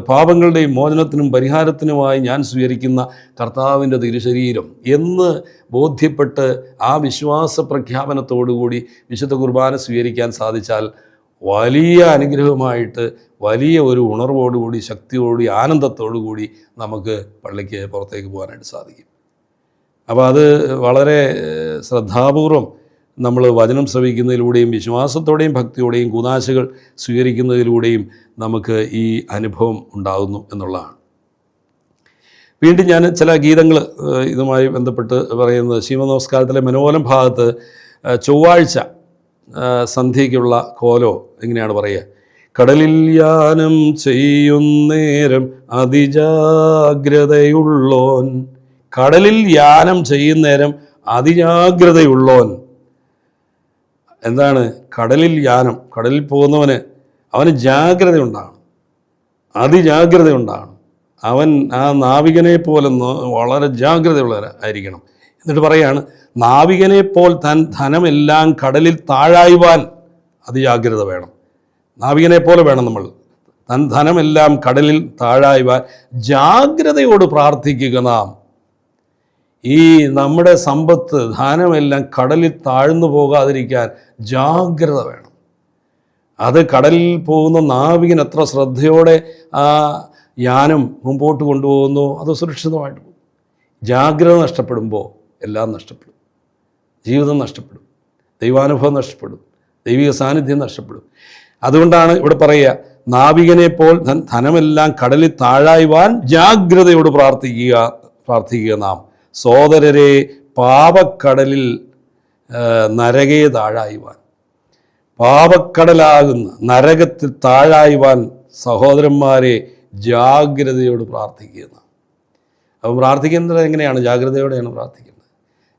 പാപങ്ങളുടെയും മോചനത്തിനും പരിഹാരത്തിനുമായി ഞാൻ സ്വീകരിക്കുന്ന കർത്താവിൻ്റെ തിരുശരീരം എന്ന് ബോധ്യപ്പെട്ട് ആ വിശ്വാസ പ്രഖ്യാപനത്തോടുകൂടി വിശുദ്ധ കുർബാന സ്വീകരിക്കാൻ സാധിച്ചാൽ വലിയ അനുഗ്രഹമായിട്ട്, വലിയ ഒരു ഉണർവോടുകൂടി, ശക്തിയോടുകൂടി, ആനന്ദത്തോടുകൂടി നമുക്ക് പള്ളിക്ക് പുറത്തേക്ക് പോകാനായിട്ട് സാധിക്കും. അപ്പോൾ അത് വളരെ ശ്രദ്ധാപൂർവം നമ്മൾ വചനം ശ്രവിക്കുന്നതിലൂടെയും വിശ്വാസത്തോടെയും ഭക്തിയോടെയും കൂതാശകൾ സ്വീകരിക്കുന്നതിലൂടെയും നമുക്ക് ഈ അനുഭവം ഉണ്ടാകുന്നു എന്നുള്ളതാണ്. വീണ്ടും ഞാൻ ചില ഗീതങ്ങൾ ഇതുമായി ബന്ധപ്പെട്ട് പറയുന്നത്, ശിവനമസ്കാരത്തിലെ മനോലം ഭാഗത്ത് ചൊവ്വാഴ്ച സന്ധ്യയ്ക്കുള്ള കോലോ എങ്ങനെയാണ് പറയുക? കടലിൽ യാനം ചെയ്യുന്നേരം അതിജാഗ്രതയുള്ളോൻ, കടലിൽ യാനം ചെയ്യുന്നേരം അതിജാഗ്രതയുള്ളോൻ. എന്താണ് കടലിൽ യാനം? കടലിൽ പോകുന്നവന് അവന് ജാഗ്രത ഉണ്ടാകണം, അതിജാഗ്രത ഉണ്ടാകണം. അവൻ ആ നാവികനെ പോലെ വളരെ ജാഗ്രതയുള്ളവരായിരിക്കണം. എന്നിട്ട് പറയാണ്, നാവികനെ പോൽ തൻ ധനമെല്ലാം കടലിൽ താഴായുവാൻ അതിജാഗ്രത വേണം. നാവികനെ പോലെ വേണം നമ്മൾ തൻ ധനമെല്ലാം കടലിൽ താഴായുവാൻ ജാഗ്രതയോട് പ്രാർത്ഥിക്കുക നാം. ഈ നമ്മുടെ സമ്പത്ത് ധനമെല്ലാം കടലിൽ താഴ്ന്നു പോകാതിരിക്കാൻ ജാഗ്രത വേണം. അത് കടലിൽ പോകുന്ന നാവികൻ എത്ര ശ്രദ്ധയോടെ ആ യാനം മുമ്പോട്ട് കൊണ്ടുപോകുന്നു, അത് സുരക്ഷിതമായിട്ട് പോകും. ജാഗ്രത നഷ്ടപ്പെടുമ്പോൾ എല്ലാം നഷ്ടപ്പെടും. ജീവിതം നഷ്ടപ്പെടും, ദൈവാനുഭവം നഷ്ടപ്പെടും, ദൈവിക സാന്നിധ്യം നഷ്ടപ്പെടും. അതുകൊണ്ടാണ് ഇവിടെ പറയുക, നാവികനെ പോൽ ധനമെല്ലാം കടലിൽ താഴായുവാൻ ജാഗ്രതയോട് പ്രാർത്ഥിക്കുക നാം. സോദരരെ, പാപക്കടലിൽ നരകേ താഴായുവാൻ, പാപക്കടലാകുന്ന നരകത്തിൽ താഴായുവാൻ സഹോദരന്മാരെ ജാഗ്രതയോട് പ്രാർത്ഥിക്കുക. അപ്പം പ്രാർത്ഥിക്കുന്നത് എങ്ങനെയാണ്? ജാഗ്രതയോടെയാണ് പ്രാർത്ഥിക്കുന്നത്.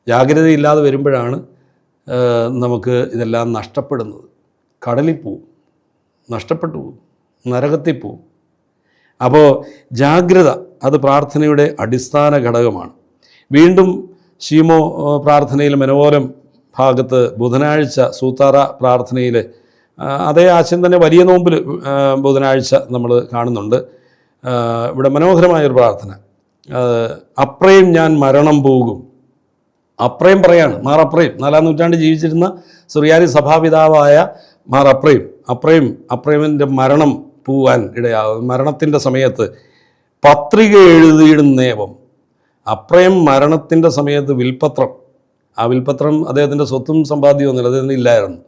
ജാഗ്രതയില്ലാതെ വരുമ്പോഴാണ് നമുക്ക് ഇതെല്ലാം നഷ്ടപ്പെടുന്നത്. കടലിൽ പോവും, നഷ്ടപ്പെട്ടു പോവും, നരകത്തിൽ പോവും. അപ്പോൾ ജാഗ്രത അത് പ്രാർത്ഥനയുടെ അടിസ്ഥാന ഘടകമാണ്. വീണ്ടും ശീമോ പ്രാർത്ഥനയിൽ മനോരം ഭാഗത്ത് ബുധനാഴ്ച സൂത്താറ പ്രാർത്ഥനയിൽ അതേ ആശയം തന്നെ വലിയ നോമ്പിൽ ബുധനാഴ്ച നമ്മൾ കാണുന്നുണ്ട്. ഇവിടെ മനോഹരമായൊരു പ്രാർത്ഥന, അപ്രയും ഞാൻ മരണം പോകും. അപ്രയം പറയാണ്, മാർ അപ്രയം 4-ാം നൂറ്റാണ്ടിൽ ജീവിച്ചിരുന്ന സുറിയാനി സഭാപിതാവായ മാർ അപ്രയമിൻ്റെ മരണം പോവാൻ ഇടയാകും. മരണത്തിൻ്റെ സമയത്ത് പത്രിക എഴുതിയിടുന്നേവം. അപ്രയം മരണത്തിൻ്റെ സമയത്ത് വിൽപത്രം, ആ വിൽപത്രം അദ്ദേഹത്തിൻ്റെ സ്വത്തും സമ്പാദ്യമൊന്നുമില്ല, അദ്ദേഹത്തിന് ഇല്ലായിരുന്നു.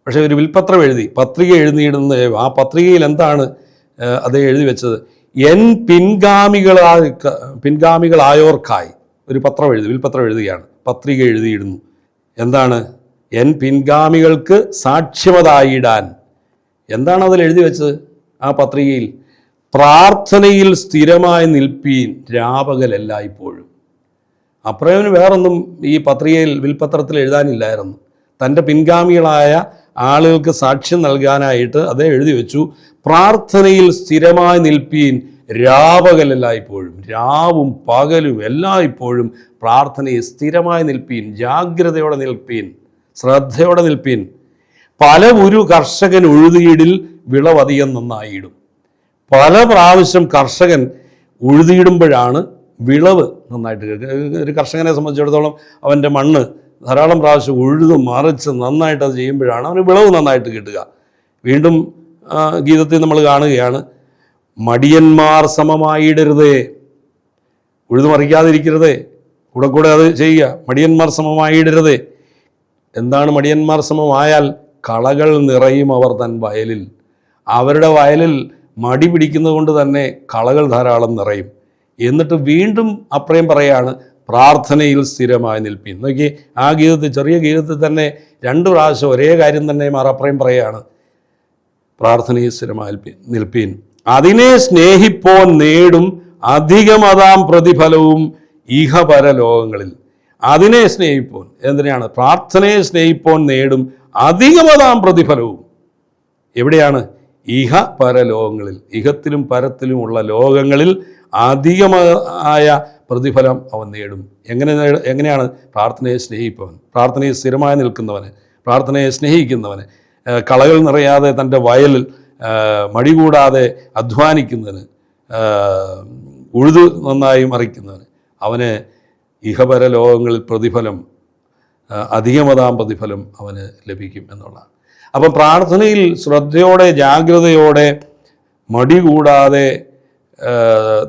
പക്ഷേ ഒരു വിൽപത്രം എഴുതി, പത്രിക എഴുതിയിടുന്ന ആ പത്രികയിൽ എന്താണ് അദ്ദേഹം എഴുതി വെച്ചത്? എൻ പിൻഗാമികളായോർക്കായി ഒരു പത്രം എഴുതി, വിൽപത്രം എഴുതുകയാണ്, പത്രിക എഴുതിയിടുന്നു. എന്താണ്? എൻ പിൻഗാമികൾക്ക് സാക്ഷ്യമതായിടാൻ. എന്താണ് അതിൽ എഴുതി വെച്ചത് ആ പത്രികയിൽ? പ്രാർത്ഥനയിൽ സ്ഥിരമായി നിൽപ്പീൻ രാപകലെല്ലായ്പ്പോഴും. അപ്രയോന് വേറൊന്നും ഈ പത്രികയിൽ വിൽപത്രത്തിൽ എഴുതാനില്ലായിരുന്നു. തൻ്റെ പിൻഗാമികളായ ആളുകൾക്ക് സാക്ഷ്യം നൽകാനായിട്ട് അതേ എഴുതി വെച്ചു, പ്രാർത്ഥനയിൽ സ്ഥിരമായി നിൽപ്പീൻ രാപകലെല്ലായ്പ്പോഴും. രാവും പകലും എല്ലായ്പ്പോഴും പ്രാർത്ഥനയിൽ സ്ഥിരമായി നിൽപ്പീൻ, ജാഗ്രതയോടെ നിൽപ്പീൻ, ശ്രദ്ധയോടെ നിൽപ്പീൻ. പല ഒരു കർഷകൻ ഉഴുതിയിടിൽ വിളവധികം നന്നായിടും. പല പ്രാവശ്യം കർഷകൻ ഉഴുതിയിടുമ്പോഴാണ് വിളവ് നന്നായിട്ട് കിട്ടുക. ഒരു കർഷകനെ സംബന്ധിച്ചിടത്തോളം അവൻ്റെ മണ്ണ് ധാരാളം പ്രാവശ്യം ഉഴുതു മറിച്ച് നന്നായിട്ട് അത് ചെയ്യുമ്പോഴാണ് അവന് വിളവ് നന്നായിട്ട് കിട്ടുക. വീണ്ടും ഗീതത്തിൽ നമ്മൾ കാണുകയാണ്, മടിയന്മാർ സമമായിടരുതേ, ഉഴുതുമറിക്കാതിരിക്കരുതേ, കൂടെ അത് ചെയ്യുക. മടിയന്മാർ സമമായിടരുതേ. എന്താണ് മടിയന്മാർ സമമായാൽ? കളകൾ നിറയും അവർ തൻ വയലിൽ. അവരുടെ വയലിൽ മടി പിടിക്കുന്നത് കൊണ്ട് തന്നെ കളകൾ ധാരാളം നിറയും. എന്നിട്ട് വീണ്ടും അപ്രയം പറയാണ്, പ്രാർത്ഥനയിൽ സ്ഥിരമായി നിൽപ്പീൻ. നോക്കി, ആ ഗീതത്തിൽ, ചെറിയ ഗീതത്തിൽ തന്നെ 2 പ്രാവശ്യം ഒരേ കാര്യം തന്നെ അപ്രയം പറയുകയാണ്, പ്രാർത്ഥനയിൽ സ്ഥിരമായി നിൽപ്പീൻ. അതിനെ സ്നേഹിപ്പോൻ നേടും അധികമതാം പ്രതിഫലവും ഇഹപരലോകങ്ങളിൽ. അതിനെ സ്നേഹിപ്പോൻ, എന്തിനാണ്? പ്രാർത്ഥനയെ സ്നേഹിപ്പോൻ നേടും അധികമതാം പ്രതിഫലവും. എവിടെയാണ്? ഇഹ പരലോകങ്ങളിൽ, ഇഹത്തിലും പരത്തിലുമുള്ള ലോകങ്ങളിൽ അധികമായ പ്രതിഫലം അവൻ നേടും. എങ്ങനെയാണ്? പ്രാർത്ഥനയെ സ്നേഹിപ്പവൻ, പ്രാർത്ഥനയെ സ്ഥിരമായി നിൽക്കുന്നവന്, പ്രാർത്ഥനയെ സ്നേഹിക്കുന്നവന്, കളകൾ നിറയാതെ തൻ്റെ വയലിൽ മടി കൂടാതെ അധ്വാനിക്കുന്നവന്, ഉഴുതു നന്നായി മറിക്കുന്നവന്, അവന് ഇഹപര ലോകങ്ങളിൽ പ്രതിഫലം, അധികമതാം പ്രതിഫലം അവന് ലഭിക്കും എന്നുള്ളതാണ്. അപ്പം പ്രാർത്ഥനയിൽ ശ്രദ്ധയോടെ ജാഗ്രതയോടെ മടി കൂടാതെ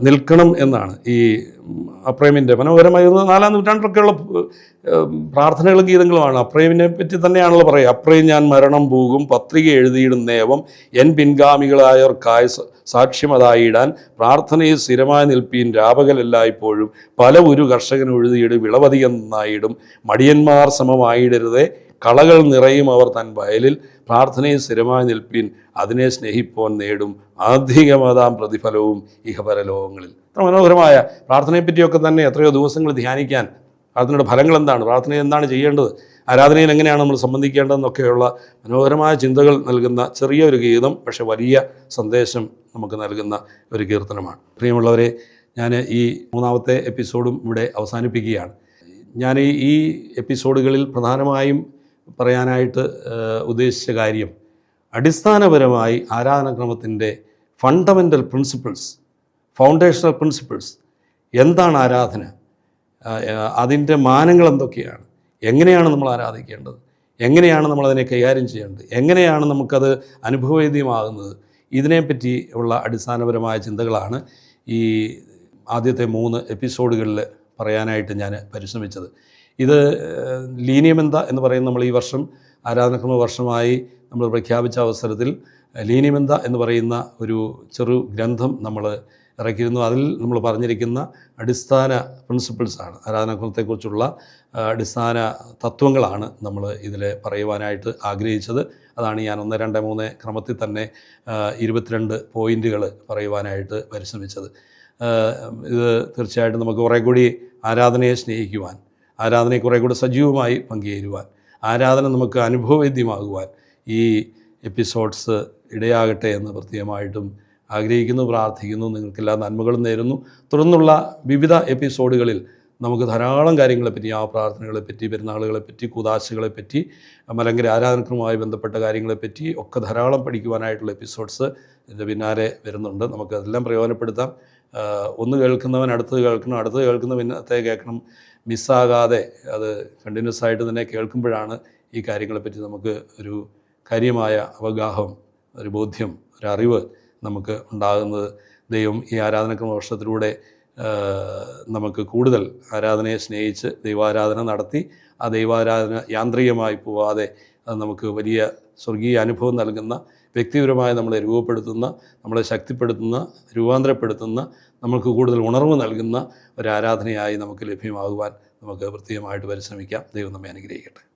നിൽക്കണം എന്നാണ് ഈ അപ്രേമിൻ്റെ മനോഹരമായ 4-ാം നൂറ്റാണ്ടിലൊക്കെയുള്ള പ്രാർത്ഥനകളും ഗീതങ്ങളുമാണ്. അപ്രേമിനെ പറ്റി തന്നെയാണല്ലോ പറയുക, അപ്രയും ഞാൻ മരണം പോകും, പത്രിക എഴുതിയിടുന്നേവം എൻ പിൻഗാമികളായവർക്കായി സാക്ഷ്യമതായിടാൻ, പ്രാർത്ഥനയിൽ സ്ഥിരമായി നിൽപ്പീൻ രാപകലെല്ലായ്പ്പോഴും, പല ഒരു കർഷകൻ എഴുതിയിടും വിളവധികം നന്നായിടും, മടിയന്മാർ സമമായിടരുതേ, കളകൾ നിറയും അവർ തൻ വയലിൽ, പ്രാർത്ഥനയിൽ സ്ഥിരമായി നിൽപ്പീൻ അതിനെ സ്നേഹിപ്പോൻ നേടും അധികമതാം പ്രതിഫലവും ഇഹപരലോകങ്ങളിൽ. അത്ര മനോഹരമായ പ്രാർത്ഥനയെപ്പറ്റിയൊക്കെ തന്നെ എത്രയോ ദിവസങ്ങൾ ധ്യാനിക്കാൻ പ്രാർത്ഥനയുടെ ഫലങ്ങൾ എന്താണ്, പ്രാർത്ഥനയിൽ എന്താണ് ചെയ്യേണ്ടത്, ആരാധനയിൽ എങ്ങനെയാണ് നമ്മൾ സംബന്ധിക്കേണ്ടതെന്നൊക്കെയുള്ള മനോഹരമായ ചിന്തകൾ നൽകുന്ന ചെറിയൊരു ഗീതം, പക്ഷേ വലിയ സന്ദേശം നമുക്ക് നൽകുന്ന ഒരു കീർത്തനമാണ്. പ്രിയമുള്ളവരെ, ഞാൻ ഈ 3ാമത്തെ എപ്പിസോഡും ഇവിടെ അവസാനിപ്പിക്കുകയാണ്. ഞാൻ ഈ എപ്പിസോഡുകളിൽ പ്രധാനമായും പറയാനായിട്ട് ഉദ്ദേശിച്ച കാര്യം, അടിസ്ഥാനപരമായി ആരാധനാക്രമത്തിൻ്റെ ഫണ്ടമെൻ്റൽ പ്രിൻസിപ്പിൾസ്, ഫൗണ്ടേഷണൽ പ്രിൻസിപ്പിൾസ്, എന്താണ് ആരാധന, അതിൻ്റെ മാനങ്ങൾ എന്തൊക്കെയാണ്, എങ്ങനെയാണ് നമ്മൾ ആരാധിക്കേണ്ടത്, എങ്ങനെയാണ് നമ്മളതിനെ കൈകാര്യം ചെയ്യേണ്ടത്, എങ്ങനെയാണ് നമുക്കത് അനുഭവവേദ്യമാകുന്നത്, ഇതിനെപ്പറ്റി ഉള്ള അടിസ്ഥാനപരമായ ചിന്തകളാണ് ഈ ആദ്യത്തെ 3 എപ്പിസോഡുകളിൽ പറയാനായിട്ട് ഞാൻ പരിശ്രമിച്ചത്. ഇത് ലീനിയമെന്ത എന്ന് പറയുന്ന നമ്മൾ ഈ വർഷം ആരാധനാക്രമ വർഷമായി നമ്മൾ പ്രഖ്യാപിച്ച അവസരത്തിൽ ലീനിയമെന്ത എന്ന് പറയുന്ന ഒരു ചെറു ഗ്രന്ഥം നമ്മൾ ഇറക്കിയിരുന്നു. അതിൽ നമ്മൾ പറഞ്ഞിരിക്കുന്ന അടിസ്ഥാന പ്രിൻസിപ്പിൾസാണ്, ആരാധനാക്രമത്തെക്കുറിച്ചുള്ള അടിസ്ഥാന തത്വങ്ങളാണ് നമ്മൾ ഇതിൽ പറയുവാനായിട്ട് ആഗ്രഹിച്ചത്. അതാണ് ഞാൻ 1, 2, 3 ക്രമത്തിൽ തന്നെ 22 പോയിൻറ്റുകൾ പറയുവാനായിട്ട് പരിശ്രമിച്ചത്. ഇത് തീർച്ചയായിട്ടും നമുക്ക് കുറേ കൂടി ആരാധനയെ സ്നേഹിക്കുവാൻ, ആരാധനയെ കുറേ കൂടി സജീവമായി പങ്കുചേരുവാൻ, ആരാധന നമുക്ക് അനുഭവവേദ്യമാകുവാൻ ഈ എപ്പിസോഡ്സ് ഇടയാകട്ടെ എന്ന് പ്രത്യേകമായിട്ടും ആഗ്രഹിക്കുന്നു, പ്രാർത്ഥിക്കുന്നു. നിങ്ങൾക്കെല്ലാ നന്മകളും നേരുന്നു. തുടർന്നുള്ള വിവിധ എപ്പിസോഡുകളിൽ നമുക്ക് ധാരാളം കാര്യങ്ങളെപ്പറ്റി, ആ പ്രാർത്ഥനകളെപ്പറ്റി, പെരുന്നാളുകളെപ്പറ്റി, കൂദാശകളെപ്പറ്റി, മലങ്കര ആരാധനക്രമവുമായി ബന്ധപ്പെട്ട കാര്യങ്ങളെപ്പറ്റി ഒക്കെ ധാരാളം പഠിക്കുവാനായിട്ടുള്ള എപ്പിസോഡ്സ് ഇതിൻ്റെ പിന്നാലെ വരുന്നുണ്ട്. നമുക്കതെല്ലാം പ്രയോജനപ്പെടുത്താം. ഒന്ന് കേൾക്കുന്നവൻ അടുത്തത് കേൾക്കണം, അടുത്തത് കേൾക്കുന്ന പിന്നത്തെ കേൾക്കണം, മിസ്സാകാതെ അത് കണ്ടിന്യൂസ് ആയിട്ട് തന്നെ കേൾക്കുമ്പോഴാണ് ഈ കാര്യങ്ങളെപ്പറ്റി നമുക്ക് ഒരു കാര്യമായ അവഗാഹം, ഒരു ബോധ്യം, ഒരു അറിവ് നമുക്ക് ഉണ്ടാകുന്നത്. ദൈവം ഈ ആരാധനക്രമ വർഷത്തിലൂടെ നമുക്ക് കൂടുതൽ ആരാധനയെ സ്നേഹിച്ച് ദൈവാരാധന നടത്തി ആ ദൈവാരാധന യാന്ത്രികമായി പോവാതെ അത് നമുക്ക് വലിയ സ്വർഗീയ അനുഭവം നൽകുന്ന, വ്യക്തിപരമായി നമ്മളെ രൂപപ്പെടുത്തുന്ന, നമ്മളെ ശക്തിപ്പെടുത്തുന്ന, രൂപാന്തരപ്പെടുത്തുന്ന, നമുക്ക് കൂടുതൽ ഉണർവ് നൽകുന്ന ഒരു ആരാധനയായി നമുക്ക് ലഭ്യമാകുവാൻ നമുക്ക് പ്രത്യേകമായിട്ട് പരിശ്രമിക്കാം. ദൈവം നമ്മെ അനുഗ്രഹിക്കട്ടെ.